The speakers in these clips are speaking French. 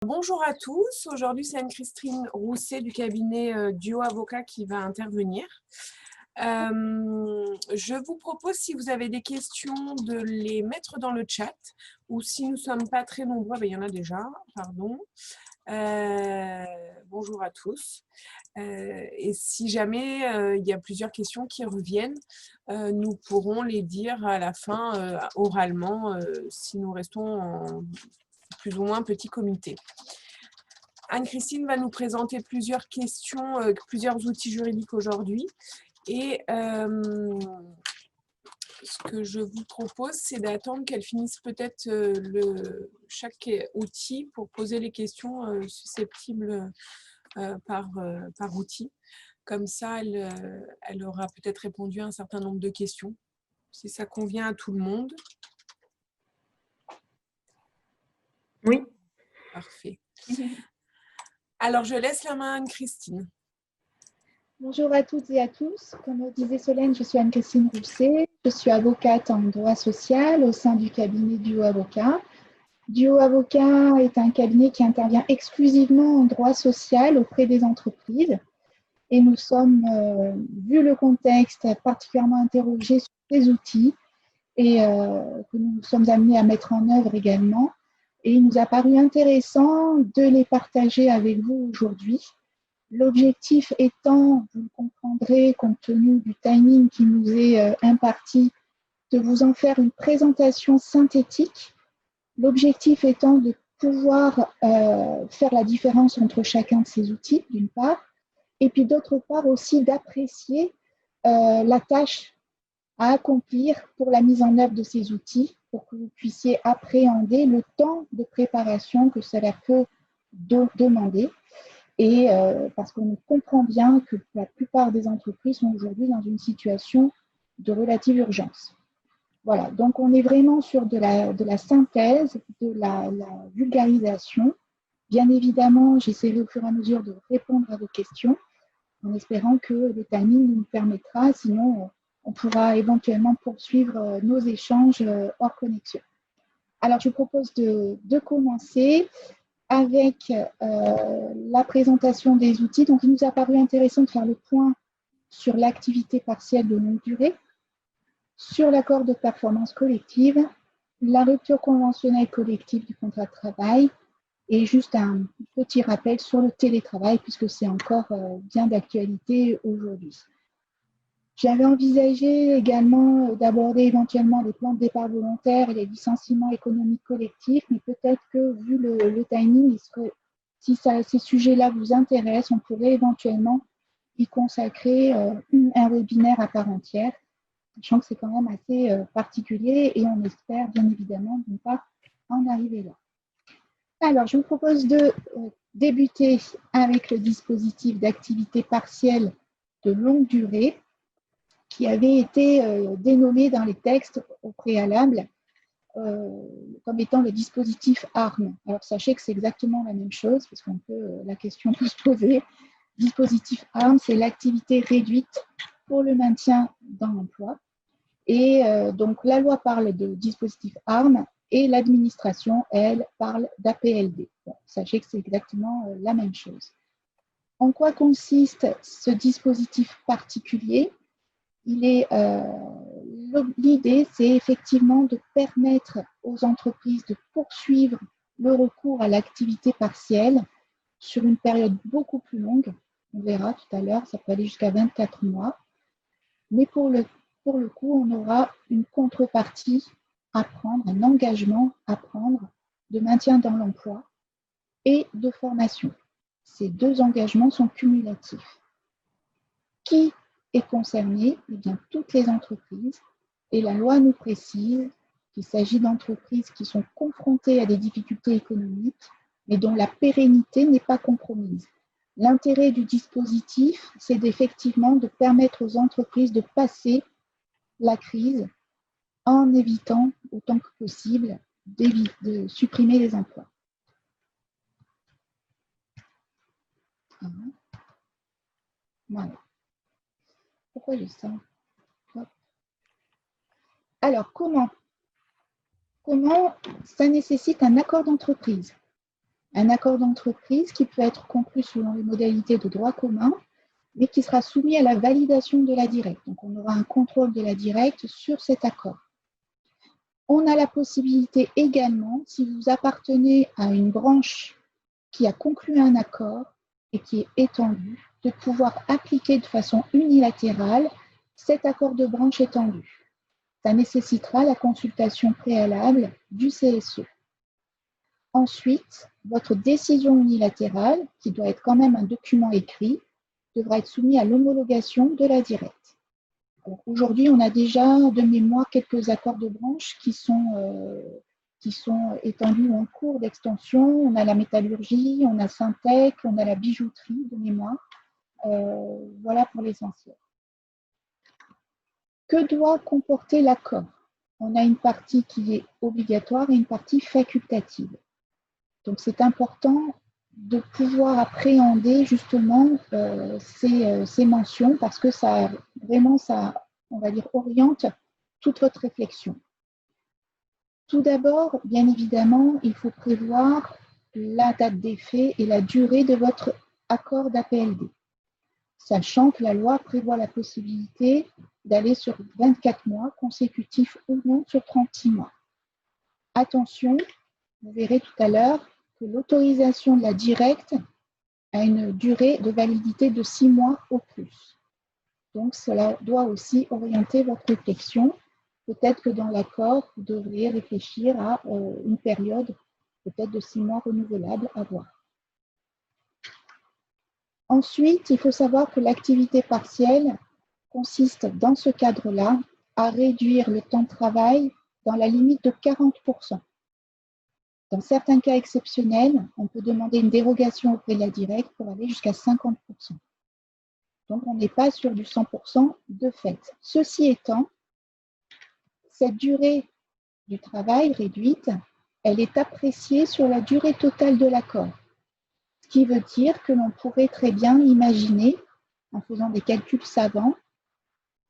Bonjour à tous, aujourd'hui c'est Anne-Christine Rousset du cabinet Duo Avocat qui va intervenir. Je vous propose, si vous avez des questions, de les mettre dans le chat, ou si nous ne sommes pas très nombreux, il y en a déjà, pardon. Bonjour à tous. Et si jamais il y a plusieurs questions qui reviennent, nous pourrons les dire à la fin oralement si nous restons en plus ou moins petit comité. Anne-Christine va nous présenter plusieurs questions, plusieurs outils juridiques aujourd'hui. Et ce que je vous propose, c'est d'attendre qu'elle finisse peut-être chaque outil pour poser les questions susceptibles par outil. Comme ça, elle aura peut-être répondu à un certain nombre de questions, si ça convient à tout le monde. Oui. Parfait. Alors, je laisse la main à Anne-Christine. Bonjour à toutes et à tous. Comme disait Solène, je suis Anne-Christine Rousset. Je suis avocate en droit social au sein du cabinet Duo Avocat. Duo Avocat est un cabinet qui intervient exclusivement en droit social auprès des entreprises. Et nous sommes, vu le contexte, particulièrement interrogés sur ces outils et que nous sommes amenés à mettre en œuvre également. Et il nous a paru intéressant de les partager avec vous aujourd'hui. L'objectif étant, vous le comprendrez, compte tenu du timing qui nous est imparti, de vous en faire une présentation synthétique. L'objectif étant de pouvoir faire la différence entre chacun de ces outils, d'une part, et puis d'autre part aussi d'apprécier la tâche à accomplir pour la mise en œuvre de ces outils, pour que vous puissiez appréhender le temps de préparation que cela peut demander. Et parce qu'on comprend bien que la plupart des entreprises sont aujourd'hui dans une situation de relative urgence. Voilà, donc on est vraiment sur de la synthèse, de la vulgarisation. Bien évidemment, j'essaierai au fur et à mesure de répondre à vos questions, en espérant que le timing nous permettra, sinon on pourra éventuellement poursuivre nos échanges hors connexion. Alors, je vous propose de commencer avec la présentation des outils. Donc, il nous a paru intéressant de faire le point sur l'activité partielle de longue durée, sur l'accord de performance collective, la rupture conventionnelle collective du contrat de travail et juste un petit rappel sur le télétravail puisque c'est encore bien d'actualité aujourd'hui. J'avais envisagé également d'aborder éventuellement les plans de départ volontaire et les licenciements économiques collectifs, mais peut-être que vu le timing, si ces sujets-là vous intéressent, on pourrait éventuellement y consacrer un webinaire à part entière, sachant que c'est quand même assez particulier et on espère bien évidemment ne pas en arriver là. Alors, je vous propose de débuter avec le dispositif d'activité partielle de longue durée qui avait été dénommé dans les textes au préalable comme étant le dispositif ARM. Alors, sachez que c'est exactement la même chose, parce qu'on peut, la question peut se poser. Dispositif ARM, c'est l'activité réduite pour le maintien dans l'emploi. Et donc, la loi parle de dispositif ARM et l'administration, elle, parle d'APLD. Bon, sachez que c'est exactement la même chose. En quoi consiste ce dispositif particulier ? L'idée, c'est effectivement de permettre aux entreprises de poursuivre le recours à l'activité partielle sur une période beaucoup plus longue. On verra tout à l'heure, ça peut aller jusqu'à 24 mois. Mais pour le coup, on aura une contrepartie à prendre, un engagement à prendre de maintien dans l'emploi et de formation. Ces deux engagements sont cumulatifs. Qui est concerné? Eh bien, toutes les entreprises. Et la loi nous précise qu'il s'agit d'entreprises qui sont confrontées à des difficultés économiques, mais dont la pérennité n'est pas compromise. L'intérêt du dispositif, c'est effectivement de permettre aux entreprises de passer la crise en évitant autant que possible de supprimer les emplois. Voilà. Pourquoi j'ai ça? Alors, comment ça nécessite un accord d'entreprise. Un accord d'entreprise qui peut être conclu selon les modalités de droit commun, mais qui sera soumis à la validation de la directe. Donc, on aura un contrôle de la directe sur cet accord. On a la possibilité également, si vous appartenez à une branche qui a conclu un accord et qui est étendu, de pouvoir appliquer de façon unilatérale cet accord de branche étendu. Ça nécessitera la consultation préalable du CSE. Ensuite, votre décision unilatérale, qui doit être quand même un document écrit, devra être soumise à l'homologation de la directe. Aujourd'hui, on a déjà de mémoire quelques accords de branche qui sont étendus ou en cours d'extension. On a la métallurgie, on a Syntec, on a la bijouterie de mémoire. Voilà pour l'essentiel. Que doit comporter l'accord? On a une partie qui est obligatoire et une partie facultative. Donc, c'est important de pouvoir appréhender justement ces mentions parce que ça, on va dire, oriente toute votre réflexion. Tout d'abord, bien évidemment, il faut prévoir la date d'effet et la durée de votre accord d'APLD, sachant que la loi prévoit la possibilité d'aller sur 24 mois consécutifs ou non sur 36 mois. Attention, vous verrez tout à l'heure que l'autorisation de la directe a une durée de validité de 6 mois au plus. Donc, cela doit aussi orienter votre réflexion. Peut-être que dans l'accord, vous devriez réfléchir à une période peut-être de 6 mois renouvelable à voir. Ensuite, il faut savoir que l'activité partielle consiste dans ce cadre-là à réduire le temps de travail dans la limite de 40%. Dans certains cas exceptionnels, on peut demander une dérogation auprès de la directe pour aller jusqu'à 50%. Donc, on n'est pas sur du 100% de fait. Ceci étant, cette durée du travail réduite, elle est appréciée sur la durée totale de l'accord. Ce qui veut dire que l'on pourrait très bien imaginer, en faisant des calculs savants,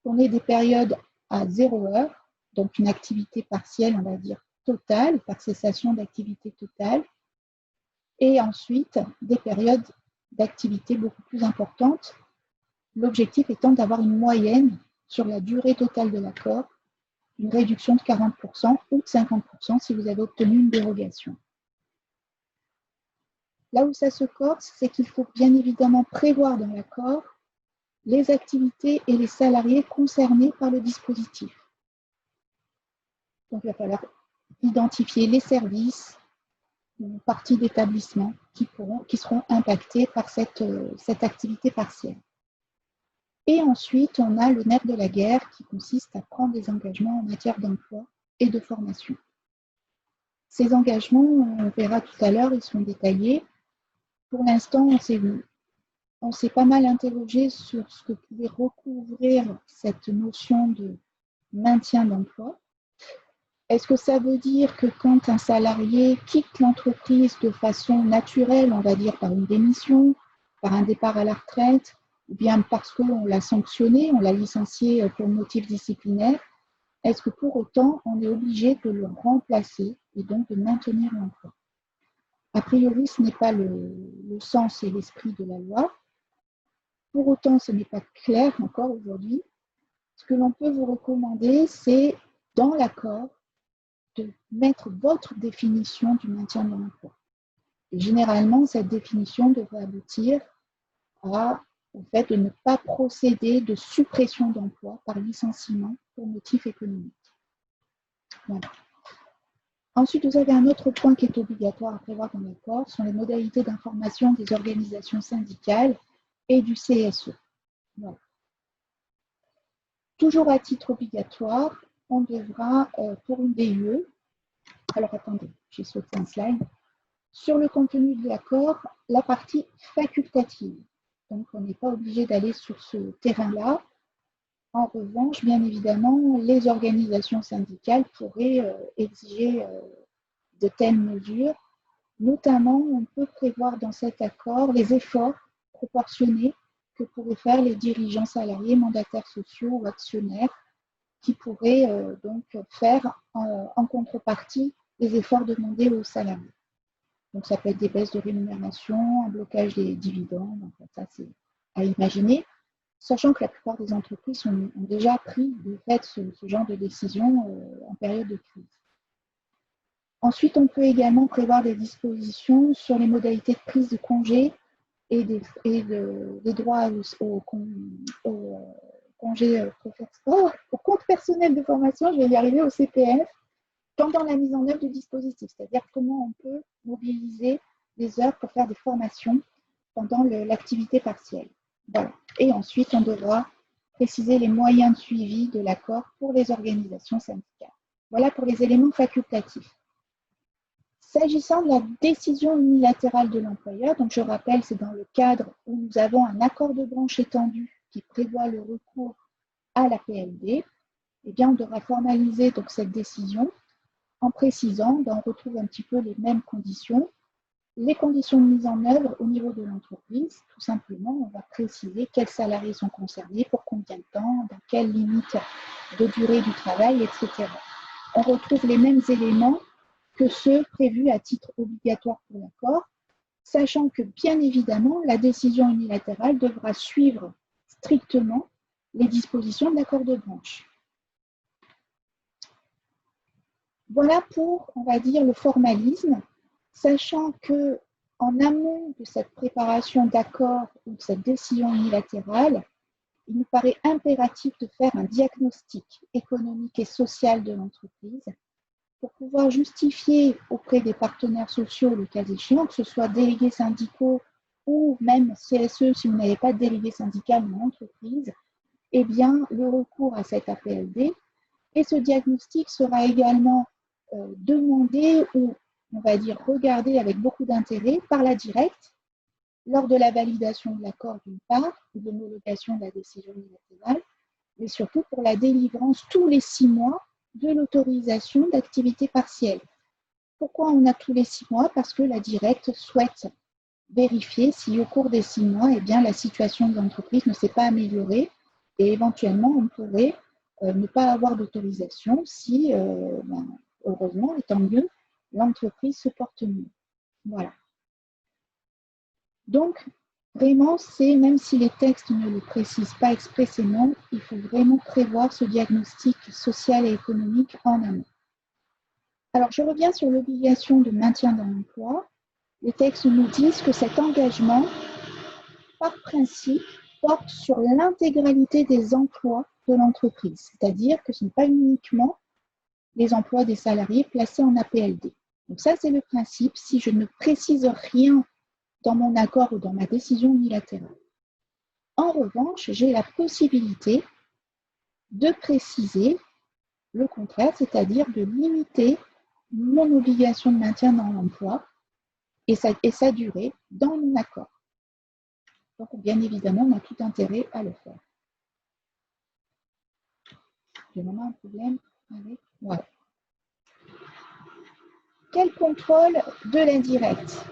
qu'on ait des périodes à 0 heure, donc une activité partielle, on va dire, totale, par cessation d'activité totale, et ensuite des périodes d'activité beaucoup plus importantes, l'objectif étant d'avoir une moyenne sur la durée totale de l'accord, une réduction de 40% ou de 50% si vous avez obtenu une dérogation. Là où ça se corse, c'est qu'il faut bien évidemment prévoir dans l'accord les activités et les salariés concernés par le dispositif. Donc, il va falloir identifier les services, une partie d'établissements qui seront impactés par cette activité partielle. Et ensuite, on a le nerf de la guerre qui consiste à prendre des engagements en matière d'emploi et de formation. Ces engagements, on verra tout à l'heure, ils sont détaillés. Pour l'instant, on s'est pas mal interrogé sur ce que pouvait recouvrir cette notion de maintien d'emploi. Est-ce que ça veut dire que quand un salarié quitte l'entreprise de façon naturelle, on va dire par une démission, par un départ à la retraite, ou bien parce qu'on l'a sanctionné, on l'a licencié pour motif disciplinaire, est-ce que pour autant on est obligé de le remplacer et donc de maintenir l'emploi? A priori, ce n'est pas le sens et l'esprit de la loi. Pour autant, ce n'est pas clair encore aujourd'hui. Ce que l'on peut vous recommander, c'est dans l'accord de mettre votre définition du maintien de l'emploi. Et généralement, cette définition devrait aboutir au fait de ne pas procéder de suppression d'emploi par licenciement pour motif économique. Voilà. Ensuite, vous avez un autre point qui est obligatoire à prévoir dans l'accord, ce sont les modalités d'information des organisations syndicales et du CSE. Voilà. Toujours à titre obligatoire, on devra, pour une DUE, alors attendez, j'ai sauté un slide, sur le contenu de l'accord, la partie facultative. Donc, on n'est pas obligé d'aller sur ce terrain-là. En revanche, bien évidemment, les organisations syndicales pourraient exiger de telles mesures. Notamment, on peut prévoir dans cet accord les efforts proportionnés que pourraient faire les dirigeants salariés, mandataires sociaux ou actionnaires qui pourraient donc faire en contrepartie les efforts demandés aux salariés. Donc, ça peut être des baisses de rémunération, un blocage des dividendes. Donc, ça, c'est à imaginer, sachant que la plupart des entreprises ont déjà pris de fait ce genre de décision en période de crise. Ensuite, on peut également prévoir des dispositions sur les modalités de prise de congé et des droits au compte personnel de formation, je vais y arriver, au CPF, pendant la mise en œuvre du dispositif, c'est-à-dire comment on peut mobiliser des heures pour faire des formations pendant l'activité partielle. Voilà. Et ensuite, on devra préciser les moyens de suivi de l'accord pour les organisations syndicales. Voilà pour les éléments facultatifs. S'agissant de la décision unilatérale de l'employeur, donc je rappelle, c'est dans le cadre où nous avons un accord de branche étendu qui prévoit le recours à la PLD, eh bien, on devra formaliser donc cette décision en précisant, on retrouve un petit peu les mêmes conditions, les conditions de mise en œuvre au niveau de l'entreprise. Tout simplement, on va préciser quels salariés sont concernés, pour combien de temps, dans quelle limite de durée du travail, etc. On retrouve les mêmes éléments que ceux prévus à titre obligatoire pour l'accord, sachant que, bien évidemment, la décision unilatérale devra suivre strictement les dispositions de l'accord de branche. Voilà pour, on va dire, le formalisme, sachant que en amont de cette préparation d'accord ou de cette décision unilatérale, il nous paraît impératif de faire un diagnostic économique et social de l'entreprise pour pouvoir justifier auprès des partenaires sociaux, le cas échéant, que ce soit délégués syndicaux ou même CSE, si vous n'avez pas de délégué syndical dans l'entreprise, eh bien, le recours à cette APLD. Et ce diagnostic sera également demandé ou, on va dire, regardé avec beaucoup d'intérêt par la directe lors de la validation de l'accord d'une part, ou de l'homologation de la décision unilatérale, mais surtout pour la délivrance tous les 6 mois de l'autorisation d'activité partielle. Pourquoi on a tous les 6 mois? Parce que la directe souhaite vérifier si au cours des 6 mois, eh bien, la situation de l'entreprise ne s'est pas améliorée et éventuellement on pourrait ne pas avoir d'autorisation si, heureusement, et tant mieux, l'entreprise se porte mieux. Voilà. Donc, vraiment, même si les textes ne le précisent pas expressément, il faut vraiment prévoir ce diagnostic social et économique en amont. Alors, je reviens sur l'obligation de maintien dans l'emploi. Les textes nous disent que cet engagement, par principe, porte sur l'intégralité des emplois de l'entreprise, c'est-à-dire que ce n'est pas uniquement les emplois des salariés placés en APLD. Donc ça, c'est le principe si je ne précise rien dans mon accord ou dans ma décision unilatérale. En revanche, j'ai la possibilité de préciser le contraire, c'est-à-dire de limiter mon obligation de maintien dans l'emploi et sa durée dans mon accord. Donc, bien évidemment, on a tout intérêt à le faire. J'ai vraiment un problème avec... Voilà. Quel contrôle de l'indirect?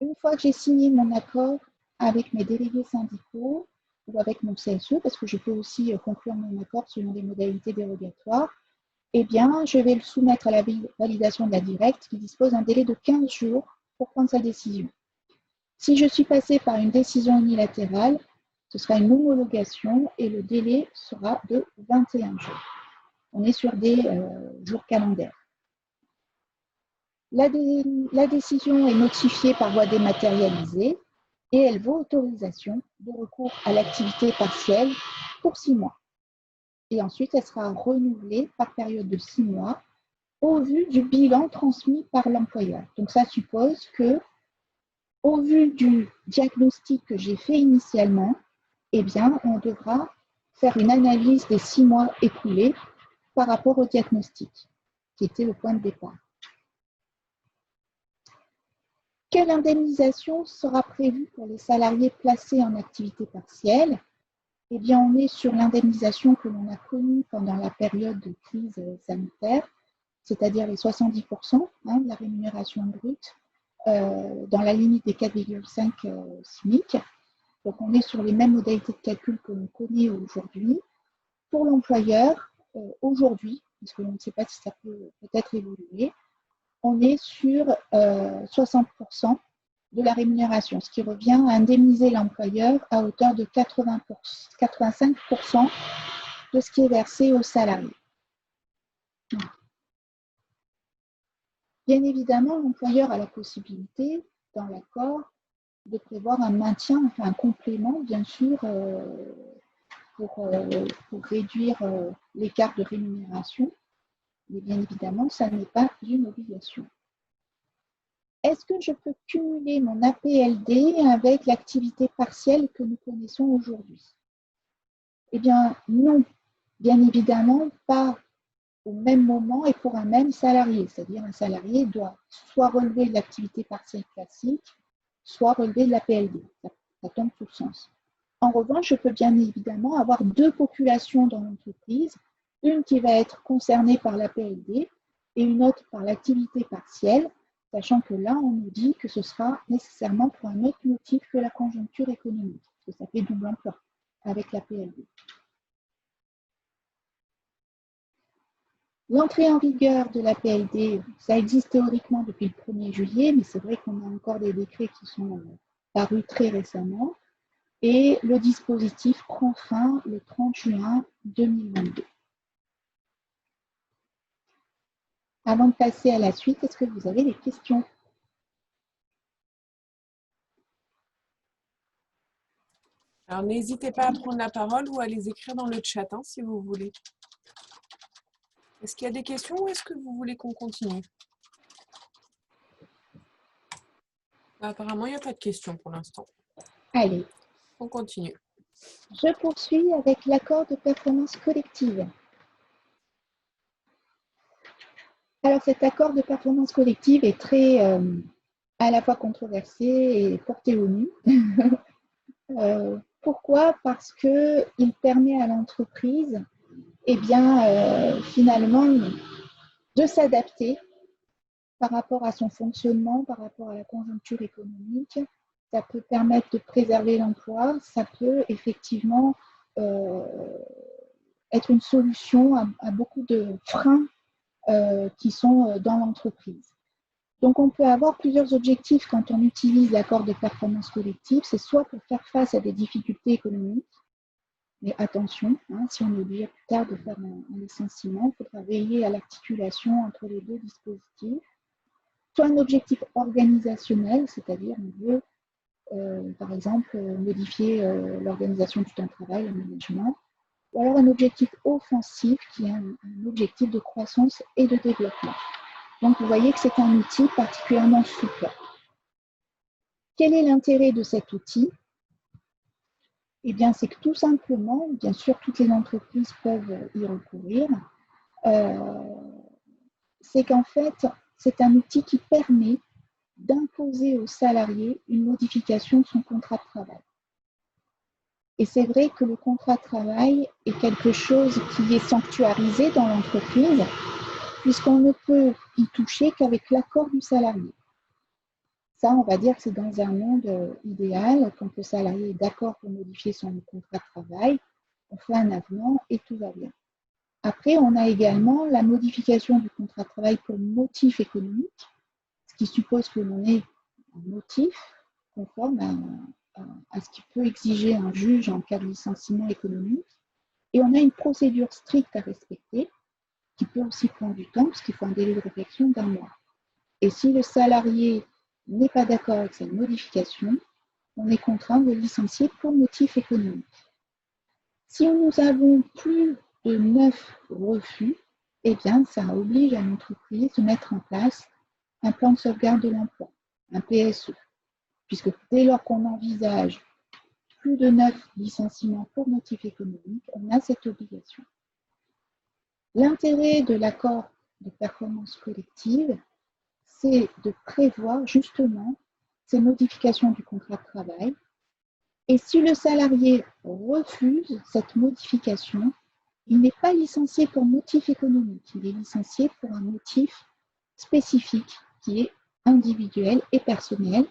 Une fois que j'ai signé mon accord avec mes délégués syndicaux ou avec mon CSE, parce que je peux aussi conclure mon accord selon des modalités dérogatoires, eh bien, je vais le soumettre à la validation de la directe qui dispose d'un délai de 15 jours pour prendre sa décision. Si je suis passée par une décision unilatérale, ce sera une homologation et le délai sera de 21 jours. On est sur des jours calendaires. La décision est notifiée par voie dématérialisée et elle vaut autorisation de recours à l'activité partielle pour 6 mois. Et ensuite, elle sera renouvelée par période de 6 mois au vu du bilan transmis par l'employeur. Donc, ça suppose que, au vu du diagnostic que j'ai fait initialement, eh bien, on devra faire une analyse des 6 mois écoulés par rapport au diagnostic, qui était le point de départ. Quelle indemnisation sera prévue pour les salariés placés en activité partielle? Eh bien, on est sur l'indemnisation que l'on a connue pendant la période de crise sanitaire, c'est-à-dire les 70% de la rémunération brute dans la limite des 4,5 SMIC. Donc, on est sur les mêmes modalités de calcul que l'on connaît aujourd'hui. Pour l'employeur, aujourd'hui, parce que l'on ne sait pas si ça peut peut-être évoluer, on est sur 60% de la rémunération, ce qui revient à indemniser l'employeur à hauteur de 85% de ce qui est versé aux salariés. Bien évidemment, l'employeur a la possibilité, dans l'accord, de prévoir un maintien, enfin un complément, bien sûr, pour réduire l'écart de rémunération. Mais bien évidemment, ça n'est pas une obligation. Est-ce que je peux cumuler mon APLD avec l'activité partielle que nous connaissons aujourd'hui? Eh bien, non. Bien évidemment, pas au même moment et pour un même salarié. C'est-à-dire un salarié doit soit relever de l'activité partielle classique, soit relever de l'APLD. Ça tombe sous le sens. En revanche, je peux bien évidemment avoir deux populations dans l'entreprise, une qui va être concernée par l'APLD et une autre par l'activité partielle, sachant que là, on nous dit que ce sera nécessairement pour un autre motif que la conjoncture économique, parce que ça fait double emploi avec l'APLD. L'entrée en vigueur de l'APLD, ça existe théoriquement depuis le 1er juillet, mais c'est vrai qu'on a encore des décrets qui sont parus très récemment. Et le dispositif prend fin le 30 juin 2022. Avant de passer à la suite, est-ce que vous avez des questions? Alors, n'hésitez pas à prendre la parole ou à les écrire dans le chat, hein, si vous voulez. Est-ce qu'il y a des questions ou est-ce que vous voulez qu'on continue? Apparemment, il n'y a pas de questions pour l'instant. Allez. On continue. Je poursuis avec l'accord de performance collective. Alors, cet accord de performance collective est très à la fois controversé et porté au nu. Pourquoi? Parce qu'il permet à l'entreprise, eh bien, finalement, de s'adapter par rapport à son fonctionnement, par rapport à la conjoncture économique. Ça peut permettre de préserver l'emploi, ça peut effectivement être une solution à beaucoup de freins qui sont dans l'entreprise. Donc, on peut avoir plusieurs objectifs quand on utilise l'accord de performance collective. C'est soit pour faire face à des difficultés économiques, mais attention, hein, si on est obligé plus tard de faire un licenciement, il faudra veiller à l'articulation entre les deux dispositifs. Soit un objectif organisationnel, c'est-à-dire on veut, par exemple, modifier l'organisation du temps de travail, le management, ou alors un objectif offensif qui est un objectif de croissance et de développement. Donc, vous voyez que c'est un outil particulièrement souple. Quel est l'intérêt de cet outil? Eh bien, c'est que tout simplement, bien sûr, toutes les entreprises peuvent y recourir, c'est qu'en fait, c'est un outil qui permet d'imposer aux salariés une modification de son contrat de travail. Et c'est vrai que le contrat de travail est quelque chose qui est sanctuarisé dans l'entreprise, puisqu'on ne peut y toucher qu'avec l'accord du salarié. Ça, on va dire que c'est dans un monde idéal, quand le salarié est d'accord pour modifier son contrat de travail, on fait un avenant et tout va bien. Après, on a également la modification du contrat de travail pour motif économique, ce qui suppose que l'on ait un motif conforme à ce qui peut exiger un juge en cas de licenciement économique. Et on a une procédure stricte à respecter, qui peut aussi prendre du temps, puisqu'il faut un délai de réflexion d'1 mois. Et si le salarié n'est pas d'accord avec cette modification, on est contraint de licencier pour motif économique. Si nous avons plus de 9 refus, eh bien, ça oblige à l'entreprise de mettre en place un plan de sauvegarde de l'emploi, un PSE, puisque dès lors qu'on envisage plus de 9 licenciements pour motif économique, on a cette obligation. L'intérêt de l'accord de performance collective, c'est de prévoir justement ces modifications du contrat de travail. Et si le salarié refuse cette modification, il n'est pas licencié pour motif économique, il est licencié pour un motif spécifique qui est individuel et personnel,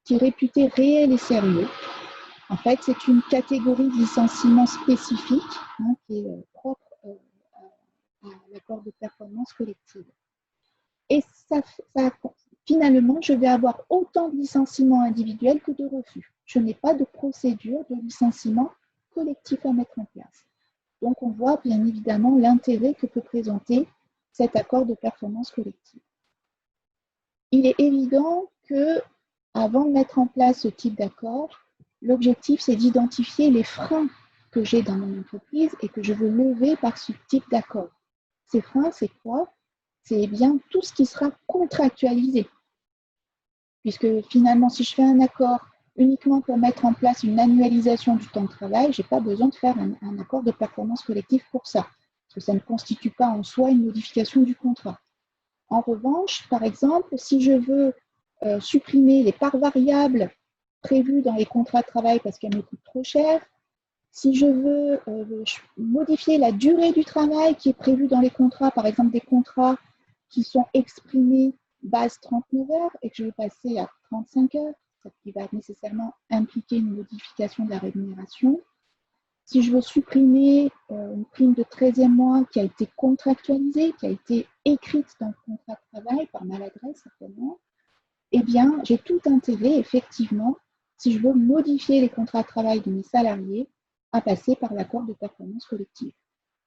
qui est réputé réel et sérieux. En fait, c'est une catégorie de licenciement spécifique qui est propre à l'accord de performance collective. Et finalement, je vais avoir autant de licenciements individuels que de refus. Je n'ai pas de procédure de licenciement collectif à mettre en place. Donc, on voit bien évidemment l'intérêt que peut présenter cet accord de performance collective. Il est évident que, avant de mettre en place ce type d'accord, l'objectif, c'est d'identifier les freins que j'ai dans mon entreprise et que je veux lever par ce type d'accord. Ces freins, c'est quoi? C'est bien tout ce qui sera contractualisé. Puisque finalement, si je fais un accord uniquement pour mettre en place une annualisation du temps de travail, je n'ai pas besoin de faire un accord de performance collective pour ça, parce que ça ne constitue pas en soi une modification du contrat. En revanche, par exemple, si je veux supprimer les parts variables prévues dans les contrats de travail parce qu'elles me coûtent trop cher, si je veux modifier la durée du travail qui est prévue dans les contrats, par exemple des contrats qui sont exprimés base 39 heures et que je veux passer à 35 heures, ce qui va nécessairement impliquer une modification de la rémunération. Si je veux supprimer une prime de 13e mois qui a été contractualisée, qui a été écrite dans le contrat de travail par maladresse certainement, eh bien, j'ai tout intérêt, effectivement, si je veux modifier les contrats de travail de mes salariés, à passer par l'accord de performance collective.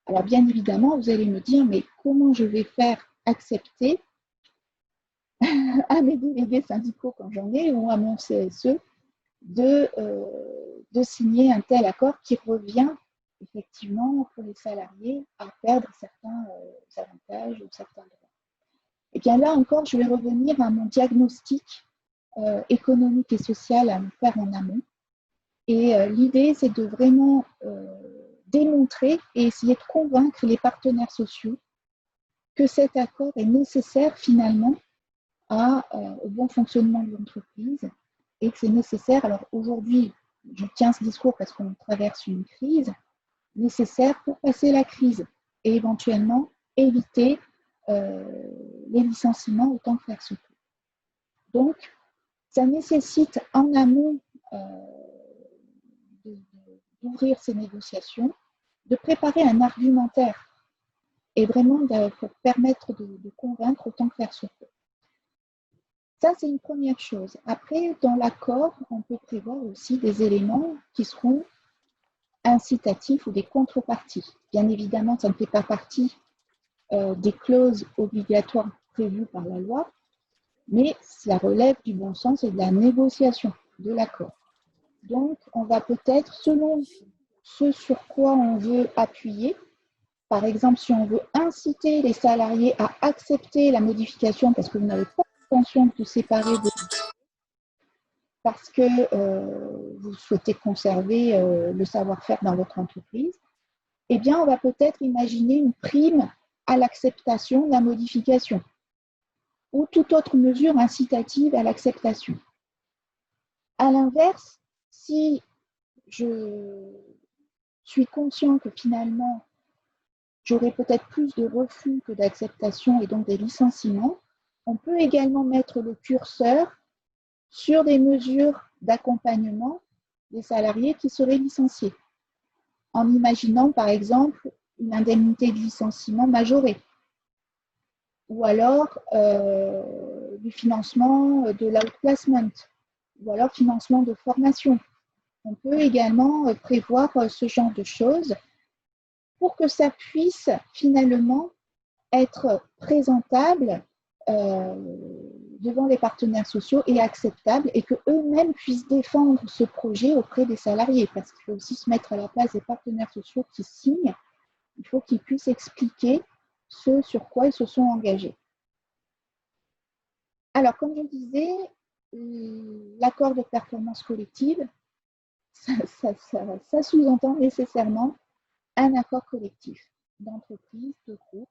Alors, bien évidemment, vous allez me dire, mais comment je vais faire accepter à mes délégués syndicaux quand j'en ai ou à mon CSE de signer un tel accord qui revient effectivement pour les salariés à perdre certains avantages ou certains droits. Et bien là encore, je vais revenir à mon diagnostic économique et social à me faire en amont. Et l'idée, c'est de vraiment démontrer et essayer de convaincre les partenaires sociaux que cet accord est nécessaire finalement au bon fonctionnement de l'entreprise et que c'est nécessaire, alors aujourd'hui, je tiens ce discours parce qu'on traverse une crise, nécessaire pour passer la crise et éventuellement éviter les licenciements autant que faire se peut. Donc, ça nécessite en amont d'ouvrir ces négociations, de préparer un argumentaire et vraiment pour permettre de convaincre autant que faire se peut. Ça, c'est une première chose. Après, dans l'accord, on peut prévoir aussi des éléments qui seront incitatifs ou des contreparties. Bien évidemment, ça ne fait pas partie des clauses obligatoires prévues par la loi, mais ça relève du bon sens et de la négociation de l'accord. Donc, on va peut-être, selon ce sur quoi on veut appuyer, par exemple, si on veut inciter les salariés à accepter la modification parce que vous n'avez pas l'intention de vous séparer parce que vous souhaitez conserver le savoir-faire dans votre entreprise, eh bien, on va peut-être imaginer une prime à l'acceptation de la modification ou toute autre mesure incitative à l'acceptation. À l'inverse, si je suis conscient que finalement, j'aurai peut-être plus de refus que d'acceptation et donc des licenciements, on peut également mettre le curseur sur des mesures d'accompagnement des salariés qui seraient licenciés, en imaginant par exemple une indemnité de licenciement majorée, ou alors du financement de l'outplacement, ou alors financement de formation. On peut également prévoir ce genre de choses pour que ça puisse finalement être présentable devant les partenaires sociaux et acceptable et qu'eux-mêmes puissent défendre ce projet auprès des salariés parce qu'il faut aussi se mettre à la place des partenaires sociaux qui signent. Il faut qu'ils puissent expliquer ce sur quoi ils se sont engagés. Alors, comme je disais, l'accord de performance collective, ça sous-entend nécessairement un accord collectif d'entreprise, de groupe,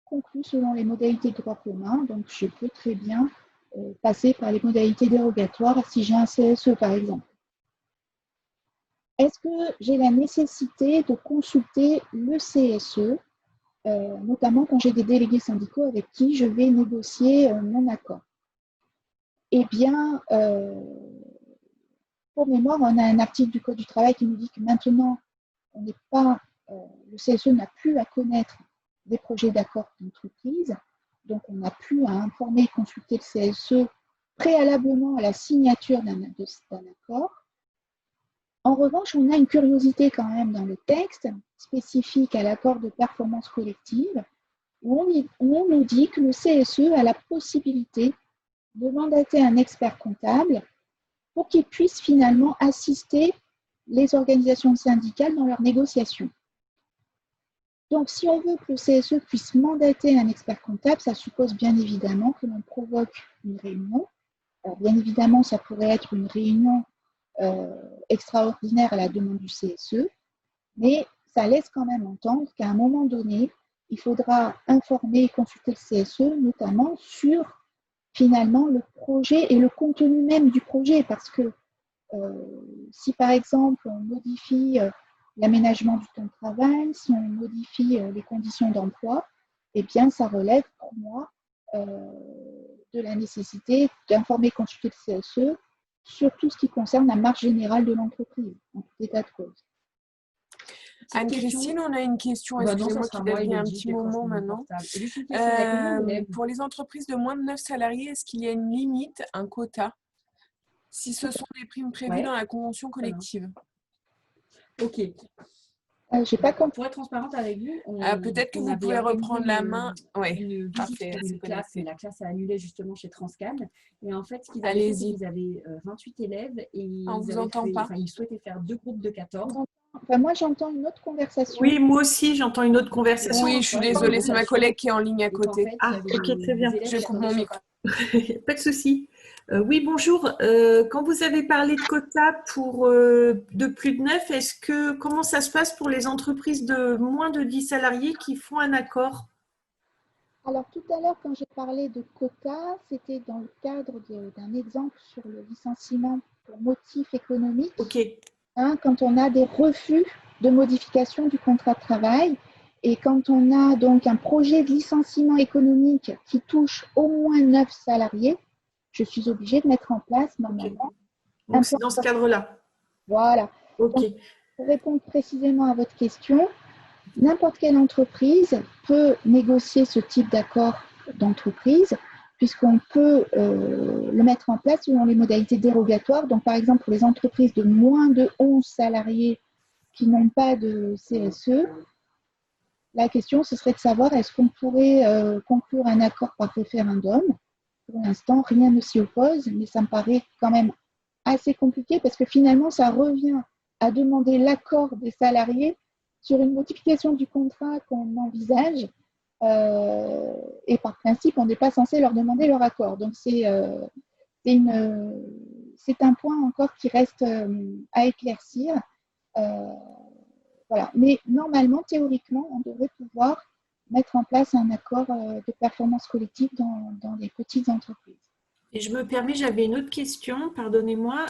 conclu selon les modalités de droit commun. Donc, je peux très bien passer par les modalités dérogatoires si j'ai un CSE, par exemple. Est-ce que j'ai la nécessité de consulter le CSE, notamment quand j'ai des délégués syndicaux avec qui je vais négocier mon accord? Eh bien, pour mémoire, on a un article du Code du travail qui nous dit que maintenant, on n'est pas, le CSE n'a plus à connaître des projets d'accord d'entreprise. donc on n'a plus à informer et consulter le CSE préalablement à la signature d'un accord. En revanche, on a une curiosité quand même dans le texte spécifique à l'accord de performance collective, où on nous dit que le CSE a la possibilité de mandater un expert comptable pour qu'il puisse finalement assister les organisations syndicales dans leurs négociations. Donc, si on veut que le CSE puisse mandater un expert comptable, ça suppose bien évidemment que l'on provoque une réunion. Alors, bien évidemment, ça pourrait être une réunion extraordinaire à la demande du CSE, mais ça laisse quand même entendre qu'à un moment donné, il faudra informer et consulter le CSE, notamment sur finalement le projet et le contenu même du projet, parce que si par exemple on modifie l'aménagement du temps de travail, si on modifie les conditions d'emploi, eh bien ça relève pour moi de la nécessité d'informer et consulter le CSE sur tout ce qui concerne la marge générale de l'entreprise, en tout état de cause. Anne-Christine, on a une question, excusez-moi qui date il y a un petit moment maintenant. Pour les entreprises de moins de 9 salariés, est-ce qu'il y a une limite, un quota, si ce sont des primes prévues dans la convention collective? Ok. J'ai pas compris. Pour être transparente avec vous, peut-être que vous pouvez reprendre la main. Une visite pour une classe, mais la classe a annulé justement chez Transcad. Et en fait, ce qu'ils avaient fait, c'est qu'ils avaient 28 élèves et ils souhaitaient faire 2 groupes de 14. Enfin, moi, j'entends une autre conversation. Oui, moi aussi, j'entends une autre conversation. Oui, je suis désolée, c'est ma collègue qui est en ligne à côté. En fait, ok, très bien. Je coupe mon micro. Pas de souci. Oui, bonjour. Quand vous avez parlé de quotas pour de plus de 9, comment ça se passe pour les entreprises de moins de 10 salariés qui font un accord? Alors, tout à l'heure, quand j'ai parlé de quotas, c'était dans le cadre d'un exemple sur le licenciement pour motif économique. Ok. Quand on a des refus de modification du contrat de travail et quand on a donc un projet de licenciement économique qui touche au moins 9 salariés, je suis obligée de mettre en place normalement. Donc, c'est dans ce cadre-là. Voilà. Ok. Donc, pour répondre précisément à votre question, n'importe quelle entreprise peut négocier ce type d'accord d'entreprise puisqu'on peut le mettre en place selon les modalités dérogatoires. Donc, par exemple, pour les entreprises de moins de 11 salariés qui n'ont pas de CSE, la question, ce serait de savoir est-ce qu'on pourrait conclure un accord par référendum. Pour l'instant, rien ne s'y oppose, mais ça me paraît quand même assez compliqué parce que finalement, ça revient à demander l'accord des salariés sur une modification du contrat qu'on envisage. Et par principe, on n'est pas censé leur demander leur accord. Donc, c'est un point encore qui reste à éclaircir. Voilà. Mais normalement, théoriquement, on devrait pouvoir mettre en place un accord de performance collective dans les petites entreprises. Et je me permets, j'avais une autre question, pardonnez-moi.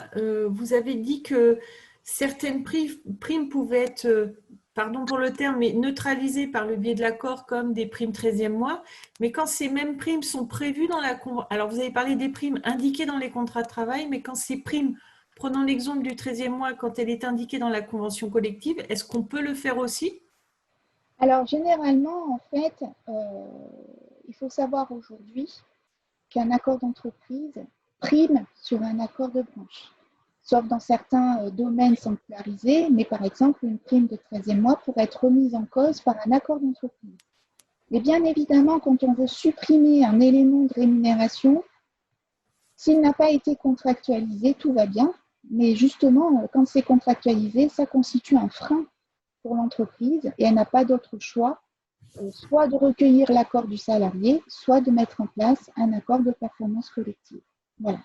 Vous avez dit que certaines primes pouvaient être, pardon pour le terme, mais neutralisées par le biais de l'accord comme des primes 13e mois. Mais quand ces mêmes primes sont prévues dans la convention, alors vous avez parlé des primes indiquées dans les contrats de travail, mais quand ces primes, prenons l'exemple du 13e mois, quand elle est indiquée dans la convention collective, est-ce qu'on peut le faire aussi? Alors, généralement, en fait, il faut savoir aujourd'hui qu'un accord d'entreprise prime sur un accord de branche, sauf dans certains domaines sanctuarisés, mais par exemple, une prime de 13e mois pourrait être remise en cause par un accord d'entreprise. Mais bien évidemment, quand on veut supprimer un élément de rémunération, s'il n'a pas été contractualisé, tout va bien, mais justement, quand c'est contractualisé, ça constitue un frein pour l'entreprise et elle n'a pas d'autre choix, soit de recueillir l'accord du salarié, soit de mettre en place un accord de performance collective. Voilà.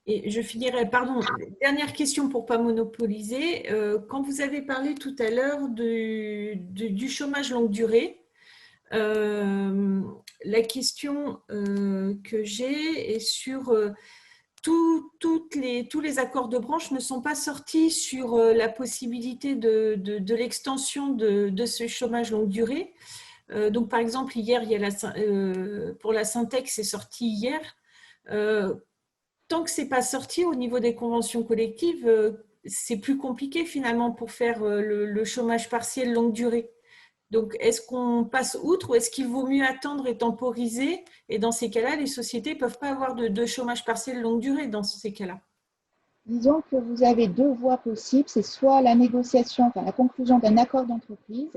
Et je finirai, pardon, dernière question pour ne pas monopoliser. Quand vous avez parlé tout à l'heure du chômage longue durée, la question que j'ai est sur tous les accords de branche ne sont pas sortis sur la possibilité de l'extension de ce chômage longue durée. Donc, par exemple, hier, il y a pour la Syntec, c'est sorti hier. Tant que ce n'est pas sorti au niveau des conventions collectives, c'est plus compliqué finalement pour faire le chômage partiel longue durée. Donc, est-ce qu'on passe outre ou est-ce qu'il vaut mieux attendre et temporiser? Et dans ces cas-là, les sociétés ne peuvent pas avoir de chômage partiel longue durée dans ces cas-là. Disons que vous avez deux voies possibles, c'est soit la négociation, enfin la conclusion d'un accord d'entreprise,